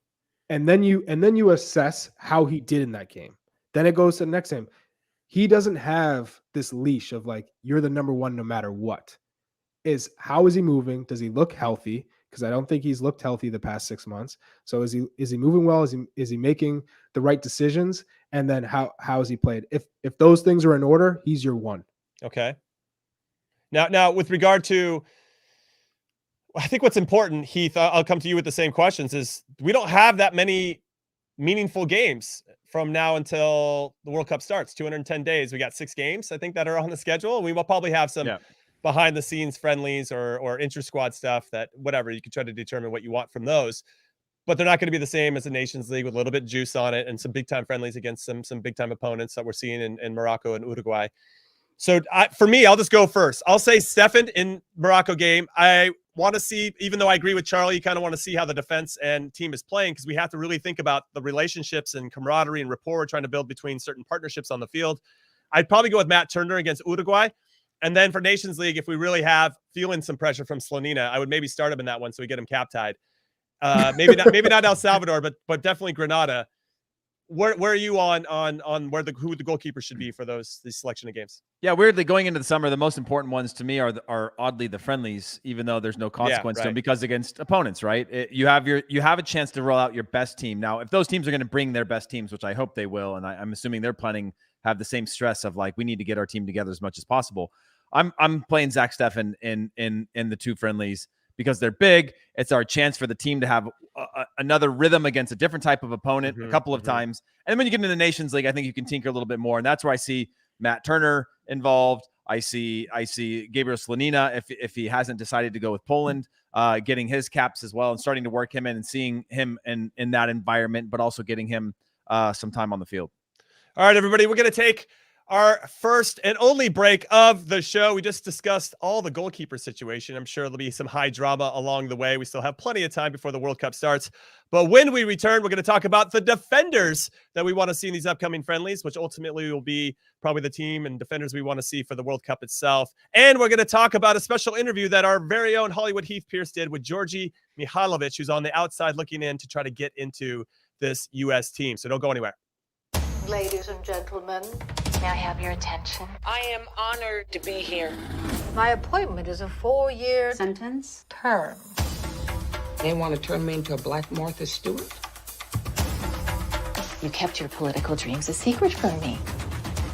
And then you assess how he did in that game. Then it goes to the next game. He doesn't have this leash of like, you're the number one no matter what. How is he moving? Does he look healthy? Because I don't think he's looked healthy the past 6 months. So is he moving well? Is he making the right decisions? And then how has he played? If those things are in order, he's your one. Okay. Now with regard to, I think what's important, Heath, I'll come to you with the same questions, is we don't have that many meaningful games from now until the World Cup starts. 210 days. We got 6 games, I think, that are on the schedule. We will probably have some behind the scenes friendlies or inter-squad stuff that whatever, you can try to determine what you want from those, but they're not going to be the same as the Nations League with a little bit of juice on it and some big time friendlies against some big time opponents that we're seeing in Morocco and Uruguay. So for me, I'll just go first. I'll say Steffen in Morocco game. I want to see, even though I agree with Charlie, you kind of want to see how the defense and team is playing, because we have to really think about the relationships and camaraderie and rapport we're trying to build between certain partnerships on the field. I'd probably go with Matt Turner against Uruguay. And then for Nations League, if we really have feeling some pressure from Slonina, I would maybe start him in that one so we get him cap tied. Maybe not El Salvador, but definitely Grenada. Where are you on who the goalkeeper should be for these selection of games? Yeah, weirdly, going into the summer, the most important ones to me are oddly the friendlies, even though there's no consequence to them, because against opponents, right? You have a chance to roll out your best team. Now, if those teams are going to bring their best teams, which I hope they will, and I'm assuming they're planning have the same stress of like, we need to get our team together as much as possible. I'm playing Zack Steffan in the 2 friendlies because they're big. It's our chance for the team to have another rhythm against a different type of opponent a couple of times. And then when you get into the Nations League, I think you can tinker a little bit more. And that's where I see Matt Turner involved. I see Gabriel Slonina, if he hasn't decided to go with Poland, getting his caps as well and starting to work him in and seeing him in that environment, but also getting him some time on the field. All right, everybody, we're going to take our first and only break of the show. We just discussed all the goalkeeper situation. I'm sure there'll be some high drama along the way. We still have plenty of time before the World Cup starts. But when we return, we're going to talk about the defenders that we want to see in these upcoming friendlies, which ultimately will be probably the team and defenders we want to see for the World Cup itself. And we're going to talk about a special interview that our very own Hollywood Heath Pierce did with Georgi Mihailovic, who's on the outside looking in to try to get into this U.S. team. So don't go anywhere. Ladies and gentlemen, may I have your attention? I am honored to be here. My appointment is a 4-year sentence term. They want to turn me into a Black Martha Stewart? You kept your political dreams a secret from me.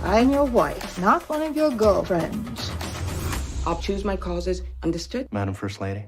I'm your wife, not one of your girlfriends. I'll choose my causes. Understood? Madam First Lady.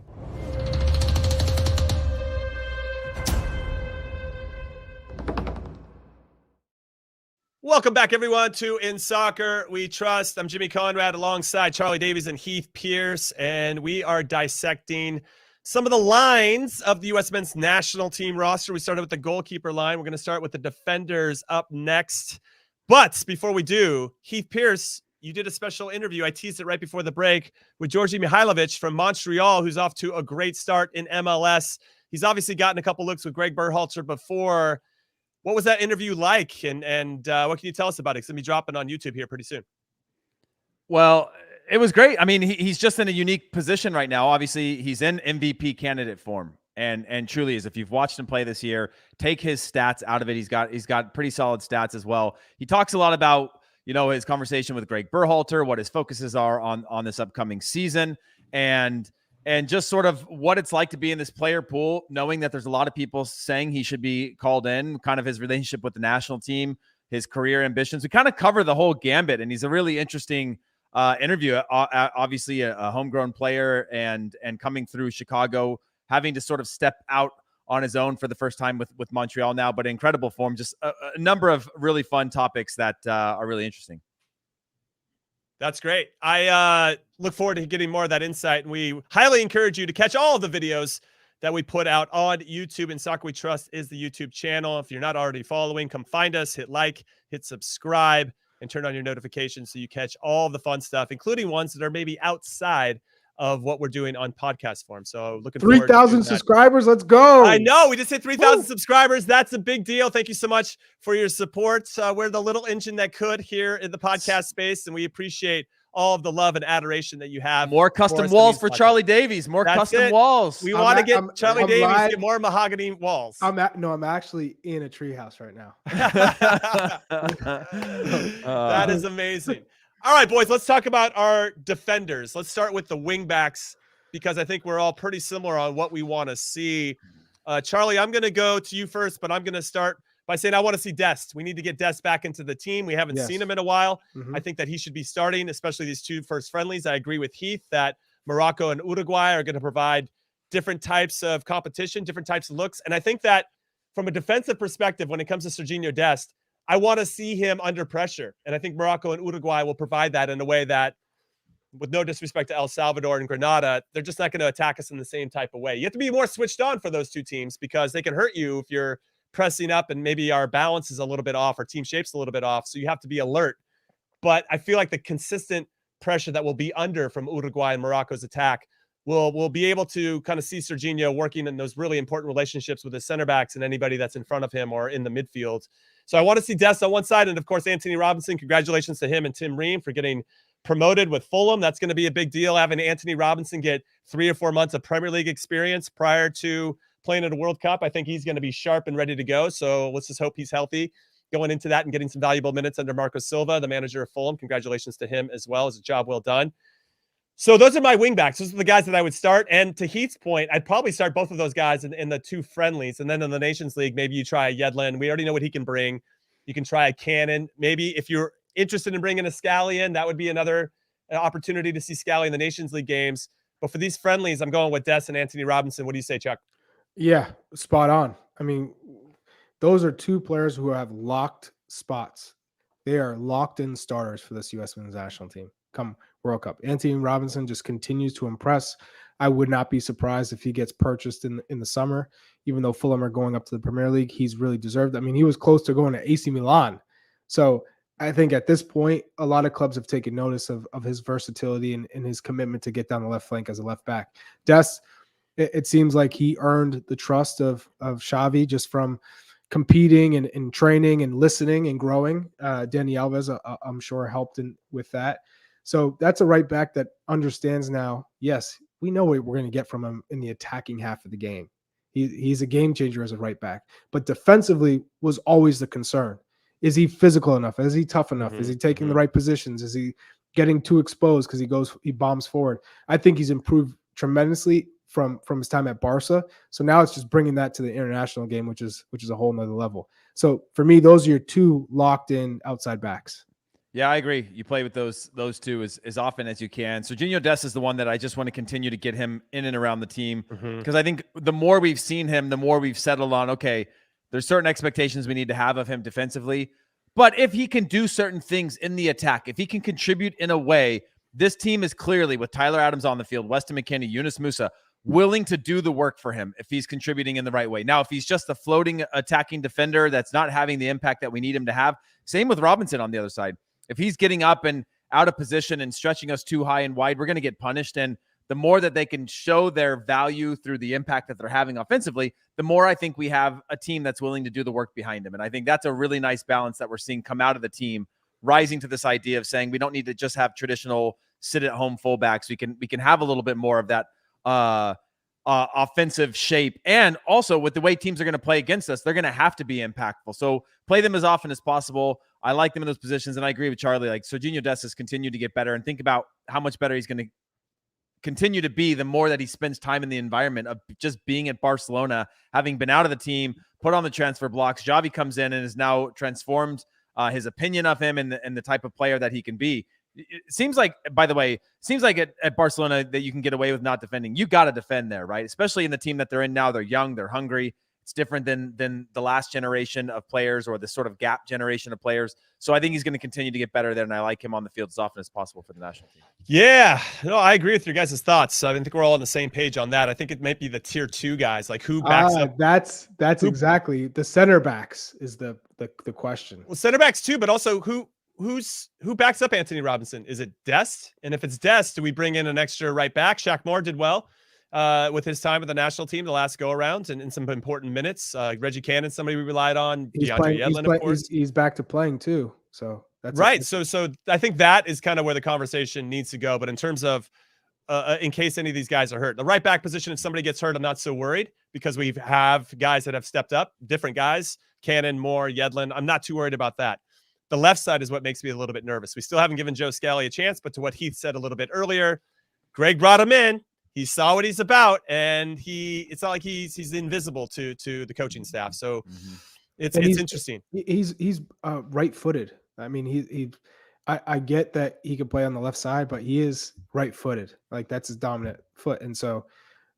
Welcome back, everyone, to In Soccer We Trust. I'm Jimmy Conrad alongside Charlie Davies and Heath Pierce, and we are dissecting some of the lines of the U.S. men's national team roster. We started with the goalkeeper line. We're going to start with the defenders up next. But before we do, Heath Pierce, you did a special interview. I teased it right before the break with Georgi Mihailovic from Montreal, who's off to a great start in MLS. He's obviously gotten a couple looks with Greg Berhalter before. What was that interview like? And what can you tell us about it? It's going to be dropping on YouTube here pretty soon. Well, it was great. I mean, he's just in a unique position right now. Obviously, he's in MVP candidate form. And truly is. If you've watched him play this year, take his stats out of it. He's got pretty solid stats as well. He talks a lot about, his conversation with Greg Berhalter, what his focuses are on this upcoming season, and just sort of what it's like to be in this player pool, knowing that there's a lot of people saying he should be called in, kind of his relationship with the national team, his career ambitions. We kind of cover the whole gambit, and he's a really interesting interview. Obviously, a homegrown player and coming through Chicago, having to sort of step out on his own for the first time with Montreal now, but incredible form. Just a number of really fun topics that are really interesting. That's great. I look forward to getting more of that insight, and we highly encourage you to catch all of the videos that we put out on YouTube, and Soccer We Trust is the YouTube channel. If you're not already following, come find us, hit like, hit subscribe, and turn on your notifications so you catch all the fun stuff, including ones that are maybe outside of what we're doing on podcast form. So looking forward to 3,000 subscribers. Let's go. I know we just hit 3,000 subscribers. That's a big deal. Thank you so much for your support. We're the little engine that could here in the podcast space, and we appreciate all of the love and adoration that you have. More custom walls for Charlie Davies. More custom walls. We want to get Charlie Davies to get more mahogany walls. I'm actually in a treehouse right now. That is amazing. All right, boys, let's talk about our defenders. Let's start with the wingbacks, because I think we're all pretty similar on what we want to see. Charlie, I'm going to go to you first, but I'm going to start by saying I want to see Dest. We need to get Dest back into the team. We haven't seen him in a while. I think that he should be starting, especially these two first friendlies. I agree with Heath that Morocco and Uruguay are going to provide different types of competition, different types of looks. And I think that from a defensive perspective, when it comes to Serginho Dest, I want to see him under pressure. And I think Morocco and Uruguay will provide that in a way that, with no disrespect to El Salvador and Grenada, they're just not going to attack us in the same type of way. You have to be more switched on for those two teams, because they can hurt you if you're pressing up and maybe our balance is a little bit off, our team shape's a little bit off. So you have to be alert. But I feel like the consistent pressure that will be under from Uruguay and Morocco's attack will be able to kind of see Serginho working in those really important relationships with his center backs and anybody that's in front of him or in the midfield. So I want to see Dest on one side. And of course, Anthony Robinson, congratulations to him and Tim Ream for getting promoted with Fulham. That's going to be a big deal, having Anthony Robinson get 3 or 4 months of Premier League experience prior to playing at a World Cup. I think he's going to be sharp and ready to go. So let's just hope he's healthy going into that and getting some valuable minutes under Marco Silva, the manager of Fulham. Congratulations to him as well. It's a job well done. So those are my wingbacks. Those are the guys that I would start. And to Heath's point, I'd probably start both of those guys in the two friendlies. And then in the Nations League, maybe you try a Yedlin. We already know what he can bring. You can try a Cannon. Maybe if you're interested in bringing a Scally in, that would be another opportunity to see Scally in the Nations League games. But for these friendlies, I'm going with Dest and Anthony Robinson. What do you say, Chuck? Yeah, spot on. I mean, those are two players who have locked spots. They are locked in starters for this U.S. Men's National Team come World Cup. Anthony Robinson just continues to impress. I would not be surprised if he gets purchased in the summer, even though Fulham are going up to the Premier League. He's really deserved. I mean, he was close to going to AC Milan. So I think at this point, a lot of clubs have taken notice of his versatility and his commitment to get down the left flank as a left back. Dest, it seems like he earned the trust of Xavi just from competing and training and listening and growing. Dani Alves, I'm sure, helped with that. So that's a right back that understands now, yes, we know what we're going to get from him in the attacking half of the game. He's a game changer as a right back. But defensively was always the concern. Is he physical enough? Is he tough enough? Is he taking the right positions? Is he getting too exposed because he bombs forward? I think he's improved tremendously from his time at Barca. So now it's just bringing that to the international game, which is a whole nother level. So for me, those are your two locked in outside backs. Yeah, I agree. You play with those two as often as you can. Serginho Dest is the one that I just want to continue to get him in and around the team, because I think the more we've seen him, the more we've settled on, okay, there's certain expectations we need to have of him defensively. But if he can do certain things in the attack, if he can contribute in a way, this team is clearly, with Tyler Adams on the field, Weston McKennie, Yunus Musa, willing to do the work for him if he's contributing in the right way. Now, if he's just a floating attacking defender that's not having the impact that we need him to have, same with Robinson on the other side. If he's getting up and out of position and stretching us too high and wide, we're going to get punished. And the more that they can show their value through the impact that they're having offensively, the more I think we have a team that's willing to do the work behind him. And I think that's a really nice balance that we're seeing come out of the team, rising to this idea of saying we don't need to just have traditional sit-at-home fullbacks. We can have a little bit more of that offensive shape. And also with the way teams are going to play against us, they're going to have to be impactful. So play them as often as possible. I like them in those positions. And I agree with Charlie. Like, Serginho Dest has continued to get better, and think about how much better he's going to continue to be the more that he spends time in the environment of just being at Barcelona, having been out of the team, put on the transfer blocks. Xavi comes in and has now transformed his opinion of him and the type of player that he can be. It seems like, by the way, at Barcelona that you can get away with not defending. You got to defend there, right? Especially in the team that they're in now. They're young, they're hungry. It's different than the last generation of players or the sort of gap generation of players. So I think he's going to continue to get better there, and I like him on the field as often as possible for the national team. Yeah, no, I agree with your guys' thoughts. I think we're all on the same page on that. I think it might be the tier 2 guys, like who backs up. That's exactly the center backs is the question. Well, center backs too, but also who backs up Anthony Robinson? Is it Dest? And if it's Dest, do we bring in an extra right back? Shaq Moore did well with his time with the national team the last go around and in some important minutes. Reggie Cannon, somebody we relied on. DeAndre Yedlin, of course. He's back to playing too. So that's right. So I think that is kind of where the conversation needs to go. But in terms of in case any of these guys are hurt, the right back position, if somebody gets hurt, I'm not so worried because we have guys that have stepped up, different guys, Cannon, Moore, Yedlin. I'm not too worried about that. The left side is what makes me a little bit nervous. We still haven't given Joe Scally a chance, but to what Heath said a little bit earlier, Greg brought him in. He saw what he's about, and it's not like he's invisible to the coaching staff. So it's interesting. He's right-footed. I mean, I get that he can play on the left side, but he is right-footed. Like that's his dominant foot. And so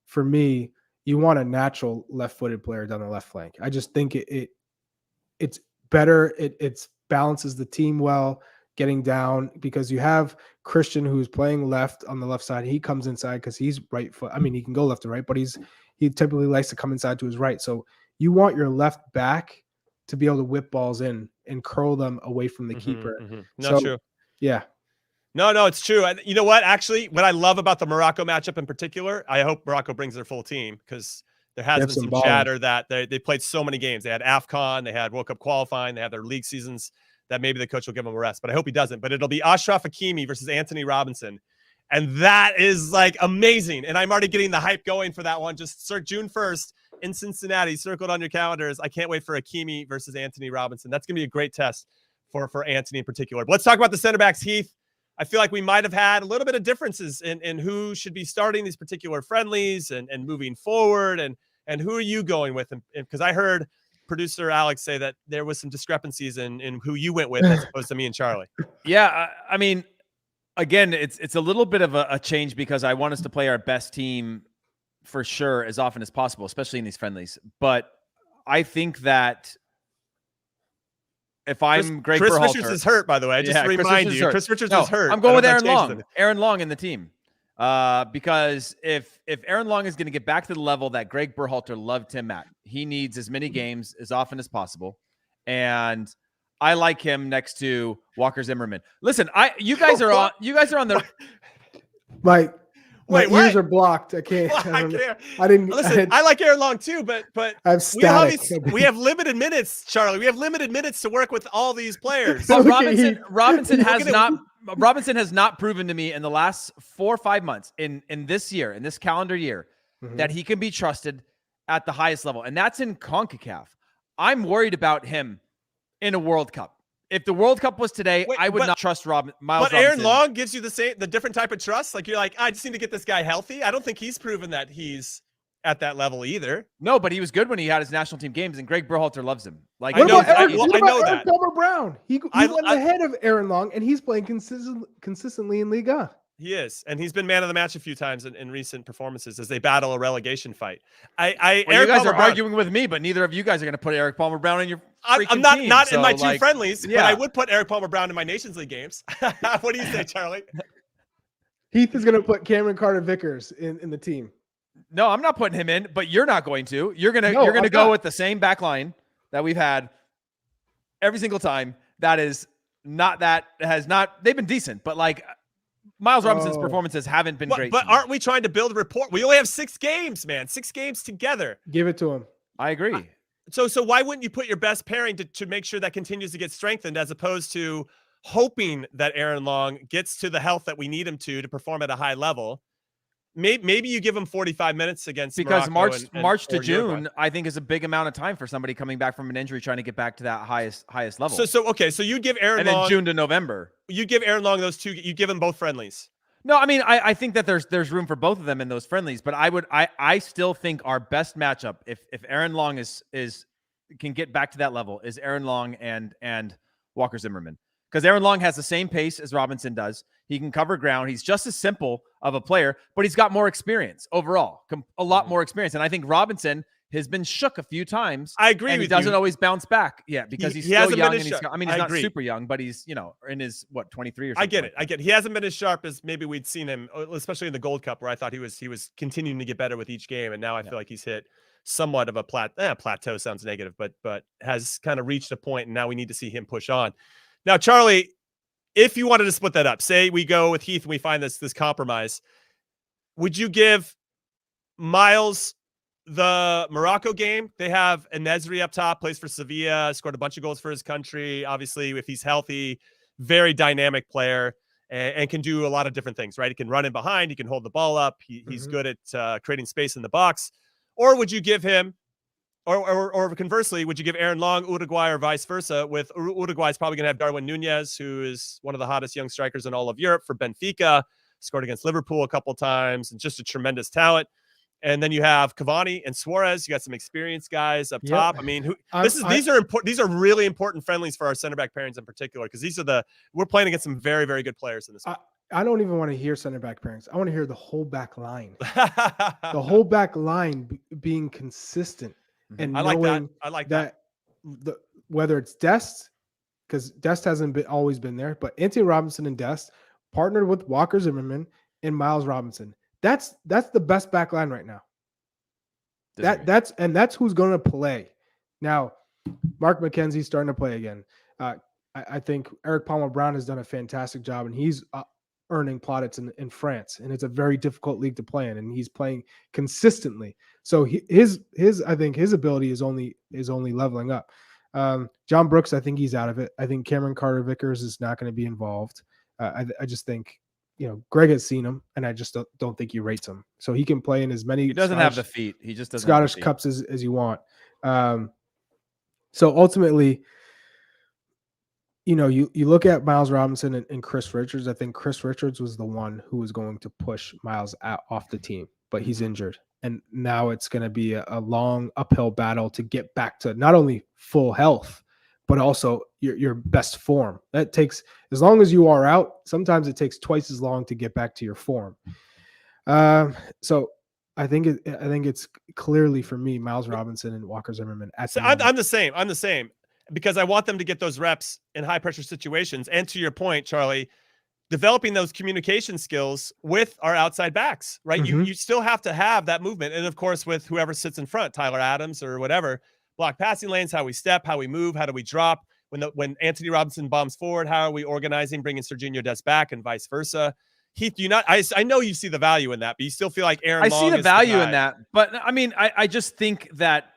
for me, you want a natural left-footed player down the left flank. I just think it's better. It's balances the team well, getting down, because you have Christian who's playing left on the left side. He comes inside because he's right foot. I mean, he can go left to right, but he typically likes to come inside to his right. So you want your left back to be able to whip balls in and curl them away from the keeper. Not true. Yeah. No, it's true. And you know what? Actually, what I love about the Morocco matchup in particular, I hope Morocco brings their full team because there has been some chatter that they played so many games. They had AFCON, they had World Cup qualifying, they had their league seasons, that maybe the coach will give them a rest. But I hope he doesn't. But it'll be Ashraf Hakimi versus Anthony Robinson. And that is like amazing. And I'm already getting the hype going for that one. Just start June 1st in Cincinnati, circled on your calendars. I can't wait for Hakimi versus Anthony Robinson. That's going to be a great test for Anthony in particular. But let's talk about the center backs, Heath. I feel like we might have had a little bit of differences in who should be starting these particular friendlies and moving forward. And who are you going with? Because I heard producer Alex say that there was some discrepancies in who you went with as opposed to me and Charlie. Yeah, I mean, again, it's a little bit of a change because I want us to play our best team for sure as often as possible, especially in these friendlies. But I think that if I'm Greg Chris Berhalter, Richards is hurt, by the way. Just to remind you, Chris Richards is hurt. I'm going with Aaron Long. Aaron Long in the team. Because if Aaron Long is going to get back to the level that Greg Berhalter loved him at, he needs as many games as often as possible. And I like him next to Walker Zimmerman. Listen, you guys are on the my Wait, ears are blocked. I can't. I didn't listen. I like Aaron Long too, but I have static. we have limited minutes, Charlie. We have limited minutes to work with all these players. But Robinson has not proven to me in the last 4 or 5 months in this year, in this calendar year, that he can be trusted at the highest level. And that's in CONCACAF. I'm worried about him in a World Cup. If the World Cup was today, I would not trust Miles Robinson. But Aaron Long gives you the different type of trust. Like you're like, I just need to get this guy healthy. I don't think he's proven that he's at that level either. No, but he was good when he had his national team games, and Greg Berhalter loves him. Like I know that. Eric Palmer Brown. He went ahead of Aaron Long, and he's playing consistently in Liga. He is, and he's been man of the match a few times in recent performances as they battle a relegation fight. You guys are arguing with me, but neither of you guys are going to put Eric Palmer Brown in your I'm not team, in my two friendlies, yeah. but I would put Eric Palmer Brown in my Nations League games. What do you say, Charlie? Heath is going to put Cameron Carter-Vickers in the team. No, I'm not putting him in, but you're not going to. You're gonna go with the same back line that we've had every single time. They've been decent, but like Miles Robinson's performances haven't been great. But aren't we trying to build a rapport? We only have 6 games, man. 6 games together. Give it to him. I agree. So why wouldn't you put your best pairing to make sure that continues to get strengthened as opposed to hoping that Aaron Long gets to the health that we need him to perform at a high level? Maybe you give him 45 minutes against because Morocco March to June, Uruguay. I think is a big amount of time for somebody coming back from an injury trying to get back to that highest level. So you give Aaron Long, then June to November. You give Aaron Long those 2. You give him both friendlies. No, I mean I think that there's room for both of them in those friendlies, but I still think our best matchup if Aaron Long can get back to that level is Aaron Long and Walker Zimmerman. Because Aaron Long has the same pace as Robinson does. He can cover ground. He's just as simple of a player, but he's got more experience overall, a lot more experience. And I think Robinson, has been shook a few times. I agree and with he doesn't you. always bounce back. Yeah, because he's He still hasn't been young. as And he's, sharp. I mean, he's I not agree. super young, but he's, in his, 23 or something. I get it. like I get it. He hasn't been as sharp as maybe we'd seen him, especially in the Gold Cup, where I thought he was continuing to get better with each game. And now I feel like he's hit somewhat of a plateau sounds negative, but has kind of reached a point, and now we need to see him push on. Now, Charlie, if you wanted to split that up, say we go with Heath and we find this compromise, would you give Miles the Morocco game? They have Enesri up top, plays for Sevilla, scored a bunch of goals for his country. Obviously, if he's healthy, very dynamic player and can do a lot of different things, right? He can run in behind. He can hold the ball up. He's good at creating space in the box. Or would you give him, or conversely, would you give Aaron Long, Uruguay, or vice versa? With Uruguay's probably going to have Darwin Nunez, who is one of the hottest young strikers in all of Europe for Benfica, scored against Liverpool a couple times, and just a tremendous talent. And then you have Cavani and Suarez. You got some experienced guys up top. I mean, these are important. These are really important friendlies for our center back pairings in particular, because we're playing against some very, very good players in this. I don't even want to hear center back pairings. I want to hear the whole back line. The whole back line being consistent and knowing I like that. Whether it's Dest, because Dest hasn't always been there, but Anthony Robinson and Dest partnered with Walker Zimmerman and Miles Robinson. That's the best back line right now. That's who's going to play. Now, Mark McKenzie's starting to play again. I think Eric Palmer Brown has done a fantastic job, and he's earning plaudits in France, and it's a very difficult league to play in, and he's playing consistently. So his I think his ability is only leveling up. John Brooks, I think he's out of it. I think Cameron Carter-Vickers is not going to be involved. I just think, Greg has seen him, and I just don't think he rates him. So he can play in as many. He doesn't have the feet. He just doesn't Scottish have the feet. Cups as you want. So ultimately, you look at Miles Robinson and Chris Richards. I think Chris Richards was the one who was going to push Miles off the team, but he's injured. And now it's going to be a long uphill battle to get back to not only full health, but also your best form. That takes, as long as you are out, sometimes it takes twice as long to get back to your form. So I think it's clearly, for me, Miles Robinson and Walker Zimmerman. I'm the same because I want them to get those reps in high pressure situations. And to your point, Charlie, developing those communication skills with our outside backs, right? Mm-hmm. You still have to have that movement. And of course, with whoever sits in front, Tyler Adams or whatever, block passing lanes, how we step, how we move, how do we drop? When Anthony Robinson bombs forward, how are we organizing, bringing Serginho Dest back and vice versa? Heath, do you not? I know you see the value in that, but you still feel like Aaron Long I see the is value the in that. But I mean, I just think that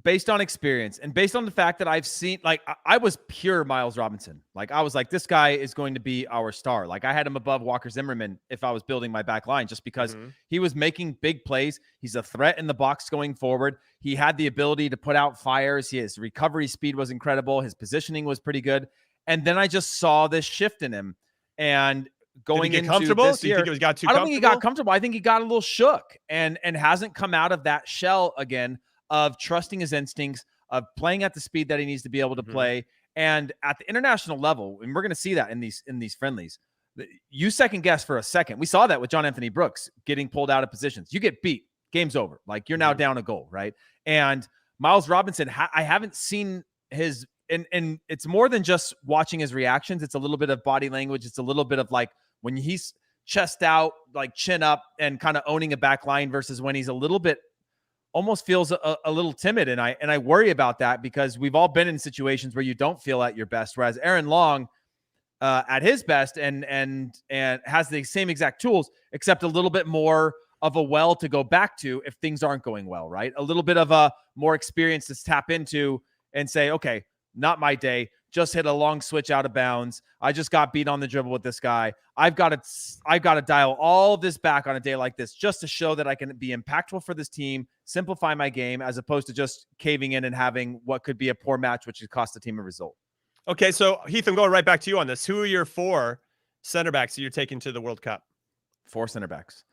based on experience and based on the fact that I've seen, like, I was pure Miles Robinson. Like, I was like, this guy is going to be our star. Like, I had him above Walker Zimmerman if I was building my back line, just because he was making big plays. He's a threat in the box going forward. He had the ability to put out fires. His recovery speed was incredible. His positioning was pretty good. And then I just saw this shift in him. And going into comfortable? this Do you year, think it got too I don't think he got comfortable. I think he got a little shook and hasn't come out of that shell again of trusting his instincts, of playing at the speed that he needs to be able to play. And at the international level, and we're going to see that in these friendlies, you second guess for a second. We saw that with John Anthony Brooks getting pulled out of positions. You get beat, game's over. Like, you're now down a goal, right? And Miles Robinson, I haven't seen his, and it's more than just watching his reactions. It's a little bit of body language. It's a little bit of, like, when he's chest out, like chin up and kind of owning a back line versus when he's a little bit, almost feels a little timid. And I worry about that, because we've all been in situations where you don't feel at your best. Whereas Aaron Long at his best and has the same exact tools, except a little bit more of a well to go back to if things aren't going well, right? A little bit of a more experience to tap into and say, okay, not my day. Just hit a long switch out of bounds. I just got beat on the dribble with this guy. I've got to dial all of this back on a day like this just to show that I can be impactful for this team, simplify my game, as opposed to just caving in and having what could be a poor match, which could cost the team a result. Okay, so Heath, I'm going right back to you on this. Who are your 4 center backs that you're taking to the World Cup? 4 center backs.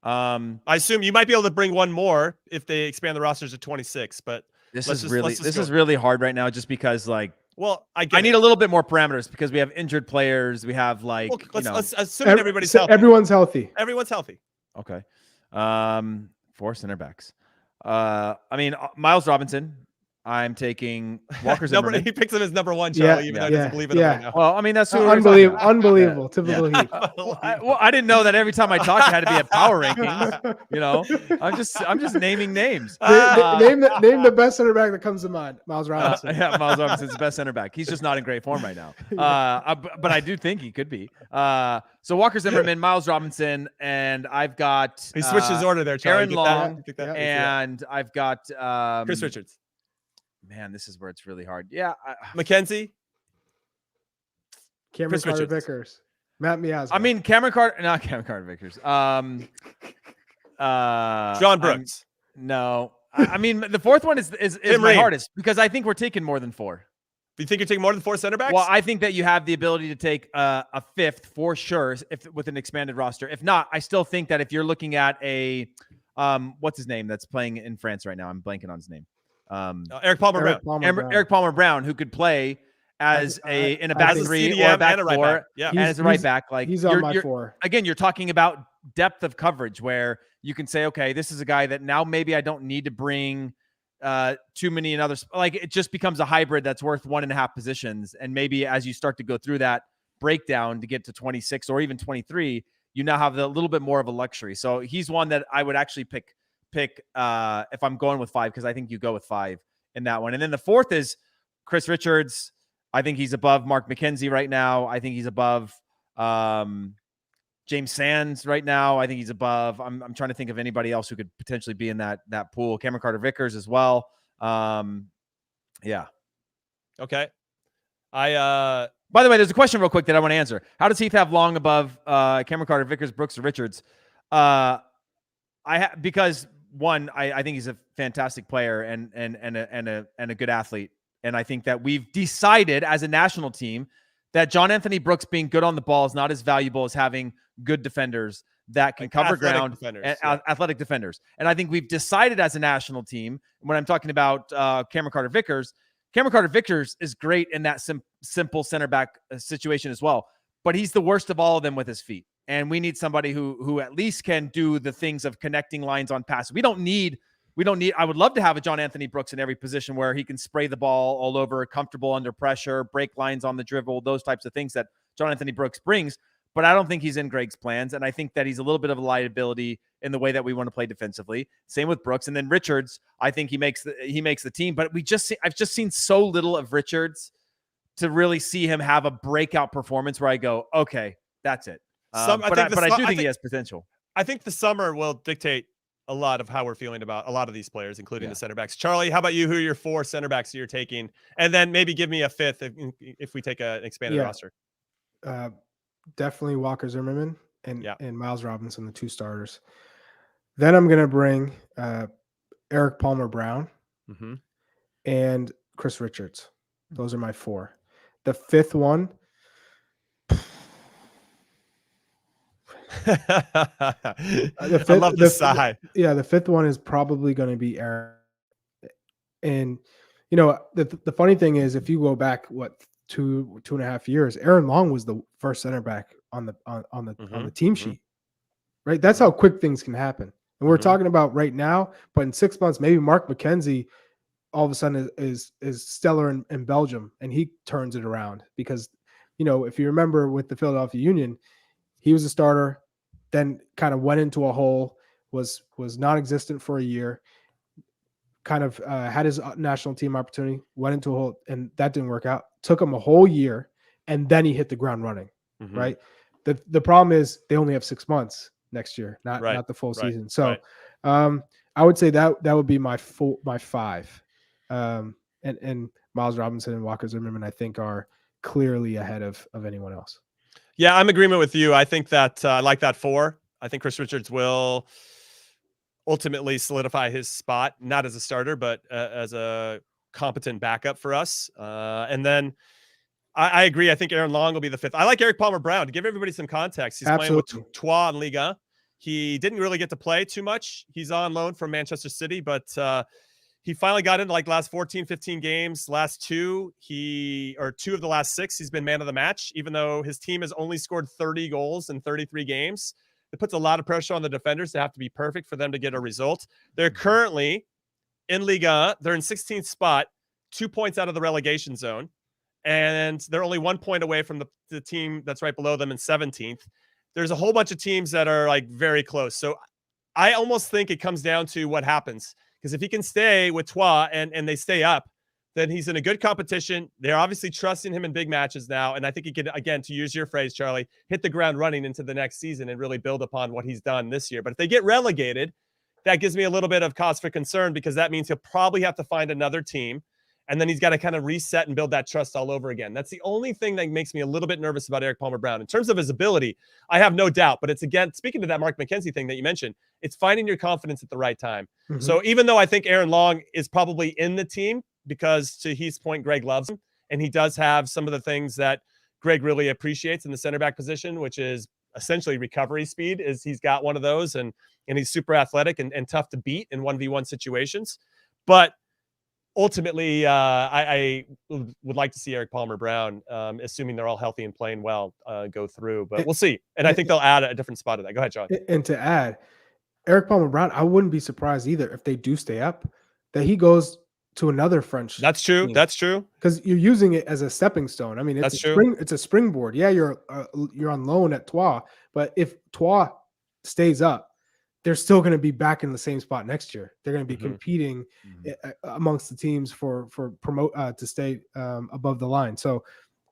I assume you might be able to bring one more if they expand the rosters to 26, but this is really hard right now, just because, like, well, I need a little bit more parameters, because we have injured players. We have, like, let's assume everybody's healthy. Everyone's healthy. Everyone's healthy. Okay. 4 center backs. I mean, Miles Robinson. I'm taking Walker Zimmerman. He picks him as number 1, Charlie, even though he doesn't believe in him right now. Well, I mean, that's who we're talking about. Unbelievable. Typical Heath. Well, I didn't know that every time I talked, it had to be a power rankings. You know, I'm just naming names. Name the best center back that comes to mind. Miles Robinson. Miles Robinson's the best center back. He's just not in great form right now. But I do think he could be. So Walker Zimmerman, Miles Robinson, and I've got He switched his order there, Charlie. Aaron Long, that? and I've got Chris Richards. Man, this is where it's really hard. Yeah, Mackenzie. Cameron Carter-Vickers. Matt Miazga. I mean, not Cameron Carter-Vickers. John Brooks. No. I mean, the fourth one is my hardest because I think we're taking more than 4. Do you think you're taking more than 4 center backs? Well, I think that you have the ability to take a 5th for sure if with an expanded roster. If not, I still think that if you're looking at a what's his name that's playing in France right now? I'm blanking on his name. Eric Palmer Brown. Eric Palmer Brown, who could play as in a back 3 or a back 4, right and as a right back. Like he's on my 4. Again, you're talking about depth of coverage where you can say, okay, this is a guy that now maybe I don't need to bring too many in others. Like it just becomes a hybrid that's worth 1.5 positions, and maybe as you start to go through that breakdown to get to 26 or even 23, you now have a little bit more of a luxury. So he's one that I would actually pick if I'm going with 5, because I think you go with 5 in that one. And then the 4th is Chris Richards. I think he's above Mark McKenzie right now. I think he's above James Sands right now. I think he's above. I'm trying to think of anybody else who could potentially be in that pool. Cameron Carter-Vickers as well. Yeah. Okay. By the way, there's a question real quick that I want to answer. How does Heath have Long above Cameron Carter-Vickers, Brooks, or Richards? Because one, I think he's a fantastic player and a good athlete. And I think that we've decided as a national team that John Anthony Brooks being good on the ball is not as valuable as having good defenders that can cover ground, athletic defenders. And I think we've decided as a national team, when I'm talking about Cameron Carter-Vickers is great in that simple center back situation as well. But he's the worst of all of them with his feet. And we need somebody who at least can do the things of connecting lines on passes. We don't need, I would love to have a John Anthony Brooks in every position where he can spray the ball all over, comfortable under pressure, break lines on the dribble, those types of things that John Anthony Brooks brings. But I don't think he's in Greg's plans. And I think that he's a little bit of a liability in the way that we want to play defensively. Same with Brooks. And then Richards, I think he makes the team. But I've just seen so little of Richards to really see him have a breakout performance where I go, okay, that's it. I do think he has potential. I think the summer will dictate a lot of how we're feeling about a lot of these players, including the center backs. Charlie, how about you? Who are your 4 center backs you're taking? And then maybe give me a 5th if we take an expanded roster. Definitely Walker Zimmerman and Miles Robinson, the 2 starters. Then I'm going to bring Eric Palmer Brown and Chris Richards. Those are my 4. The 5th one. I love the sigh. The 5th one is probably going to be Aaron. And you know, the funny thing is, if you go back 2.5 years, Aaron Long was the first center back on the team sheet. Right? That's how quick things can happen. And we're talking about right now, but in 6 months, maybe Mark McKenzie all of a sudden is stellar in Belgium, and he turns it around. Because, you know, if you remember with the Philadelphia Union, he was a starter, then kind of went into a hole, was non-existent for a year, kind of had his national team opportunity, went into a hole, and that didn't work out. Took him a whole year, and then he hit the ground running, right? The problem is they only have 6 months next year, not the full season. So I would say that would be my 5. And Miles Robinson and Walker Zimmerman, I think, are clearly ahead of anyone else. Yeah, I'm in agreement with you. I think that I like that 4. I think Chris Richards will ultimately solidify his spot, not as a starter, but as a competent backup for us. And then I agree. I think Aaron Long will be the 5th. I like Eric Palmer Brown. To give everybody some context, he's playing with Troyes in Liga. He didn't really get to play too much. He's on loan from Manchester City, but he finally got into like last 14, 15 games. Last 2 of the last 6, he's been man of the match, even though his team has only scored 30 goals in 33 games. It puts a lot of pressure on the defenders to have to be perfect for them to get a result. They're currently in Liga. They're in 16th spot, 2 points out of the relegation zone. And they're only 1 point away from the team that's right below them in 17th. There's a whole bunch of teams that are like very close. So I almost think it comes down to what happens. Because if he can stay with Troyes and they stay up, then he's in a good competition. They're obviously trusting him in big matches now. And I think he could, again, to use your phrase, Charlie, hit the ground running into the next season and really build upon what he's done this year. But if they get relegated, that gives me a little bit of cause for concern, because that means he'll probably have to find another team. And then he's got to kind of reset and build that trust all over again. That's the only thing that makes me a little bit nervous about Eric Palmer-Brown. In terms of his ability, I have no doubt. But it's, again, speaking to that Mark McKenzie thing that you mentioned, it's finding your confidence at the right time. Mhm. So even though I think Aaron Long is probably in the team, because to Heath's point, Greg loves him, and he does have some of the things that Greg really appreciates in the center back position, which is essentially recovery speed. Is he's got one of those, and he's super athletic and tough to beat in 1v1 situations. But ultimately, I would like to see Eric Palmer-Brown, assuming they're all healthy and playing well, go through. But we'll see. And I think they'll add a different spot to that. Go ahead, John. And to add, Eric Palmer-Brown, I wouldn't be surprised either if they do stay up, that he goes to another French. That's true. team. That's true. Because you're using it as a stepping stone. I mean, That's it's true. it's a springboard. Yeah, you're on loan at Troyes, but if Troyes stays up, they're still going to be back in the same spot next year. They're going to be competing amongst the teams for promote to stay above the line. So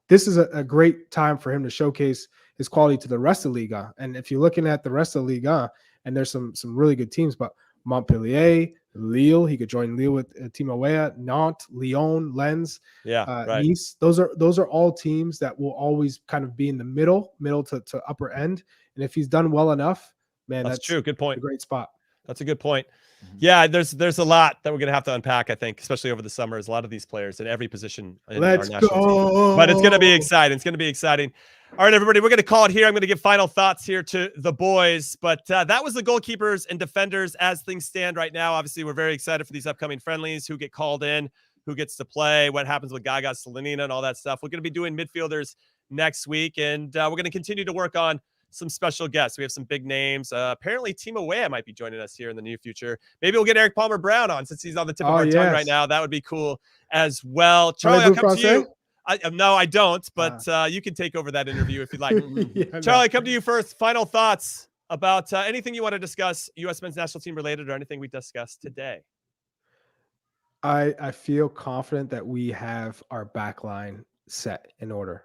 this is a great time for him to showcase his quality to the rest of Liga. And if you're looking at the rest of Liga, and there's some really good teams, but Montpellier, Lille, he could join Lille with Timo Weah, Nantes, Lyon, Lens, right. Nice. Those are all teams that will always kind of be in the middle to upper end. And if he's done well enough, man, that's true. Good point. A great spot. That's a good point. Yeah, there's a lot that we're going to have to unpack, I think, especially over the summer. There's a lot of these players in every position in Let's our national go. team. But it's going to be exciting. It's going to be exciting. All right, everybody, we're going to call it here. I'm going to give final thoughts here to the boys. But that was the goalkeepers and defenders as things stand right now. Obviously, we're very excited for these upcoming friendlies, who get called in, who gets to play, what happens with Gaga Slonina and all that stuff. We're going to be doing midfielders next week, and we're going to continue to work on some special guests. We have some big names. Apparently, Timo Weah might be joining us here in the near future. Maybe we'll get Eric Palmer-Brown on, since he's on the tip of our tongue right now. That would be cool as well. Charlie, I'll come to you. No, I don't, but you can take over that interview if you'd like. Charlie, come to you first. Final thoughts about anything you want to discuss, U.S. men's national team related, or anything we discussed today. I feel confident that we have our backline set in order.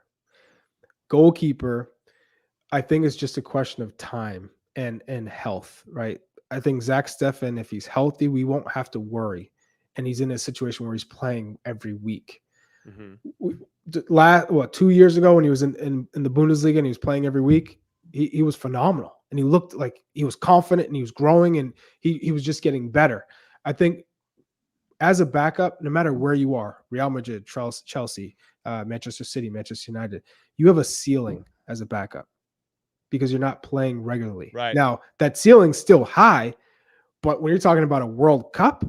Goalkeeper, I think it's just a question of time and health, right? I think Zack Steffan, if he's healthy, we won't have to worry. And he's in a situation where he's playing every week. 2 years ago when he was in the Bundesliga and he was playing every week, he was phenomenal. And he looked like he was confident and he was growing and he was just getting better. I think as a backup, no matter where you are, Real Madrid, Chelsea, Manchester City, Manchester United, you have a ceiling as a backup, because you're not playing regularly. Right. Now, that ceiling's still high, but when you're talking about a World Cup,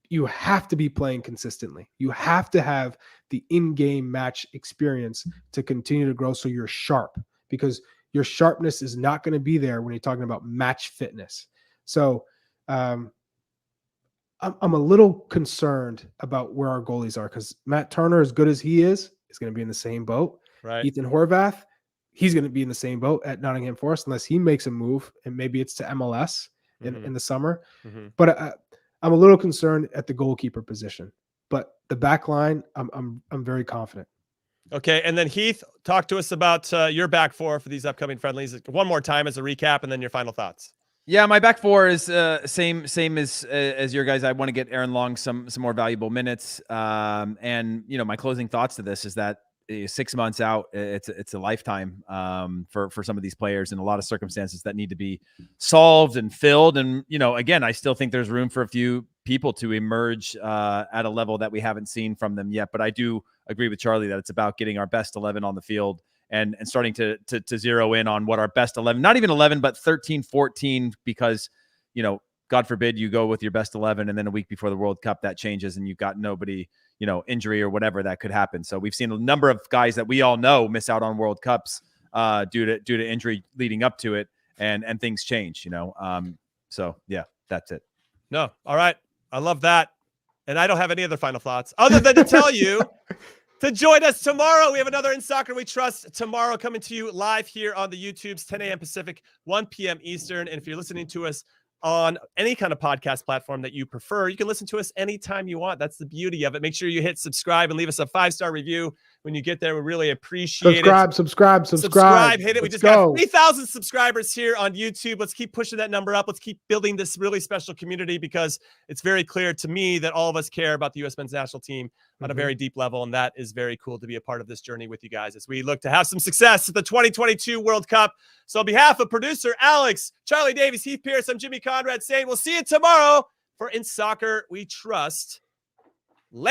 you have to be playing consistently. You have to have the in-game match experience to continue to grow, so you're sharp, because your sharpness is not going to be there when you're talking about match fitness. So I'm a little concerned about where our goalies are, because Matt Turner, as good as he is going to be in the same boat. Right. Ethan Horvath, he's going to be in the same boat at Nottingham Forest unless he makes a move, and maybe it's to MLS in the summer. But I'm a little concerned at the goalkeeper position. But the back line, I'm very confident. Okay, and then Heath, talk to us about your back four for these upcoming friendlies one more time as a recap, and then your final thoughts. Yeah, my back four is same as your guys. I want to get Aaron Long some more valuable minutes. And my closing thoughts to this is that 6 months out, it's a lifetime for some of these players, and a lot of circumstances that need to be solved and filled. And again, I still think there's room for a few people to emerge at a level that we haven't seen from them yet. But I do agree with Charlie that it's about getting our best 11 on the field and starting to zero in on what our best 11, not even 11, but 13, 14, because, God forbid you go with your best 11 and then a week before the World Cup that changes and you've got nobody, injury or whatever that could happen. So we've seen a number of guys that we all know miss out on World Cups due to injury leading up to it. and things change, so yeah, that's it. No. All right. I love that. And I don't have any other final thoughts other than to tell you to join us tomorrow. We have another In Soccer We Trust tomorrow coming to you live here on the YouTubes, 10 a.m. Pacific, 1 p.m. Eastern. And if you're listening to us on any kind of podcast platform that you prefer, you can listen to us anytime you want. That's the beauty of it. Make sure you hit subscribe and leave us a 5-star review when you get there. We really appreciate it. Subscribe. Hit it. We Let's just go. got 3,000 subscribers here on YouTube. Let's keep pushing that number up. Let's keep building this really special community, because it's very clear to me that all of us care about the U.S. men's national team on a very deep level. And that is very cool to be a part of this journey with you guys as we look to have some success at the 2022 World Cup. So on behalf of producer Alex, Charlie Davies, Heath Pierce, I'm Jimmy Conrad saying we'll see you tomorrow for In Soccer We Trust.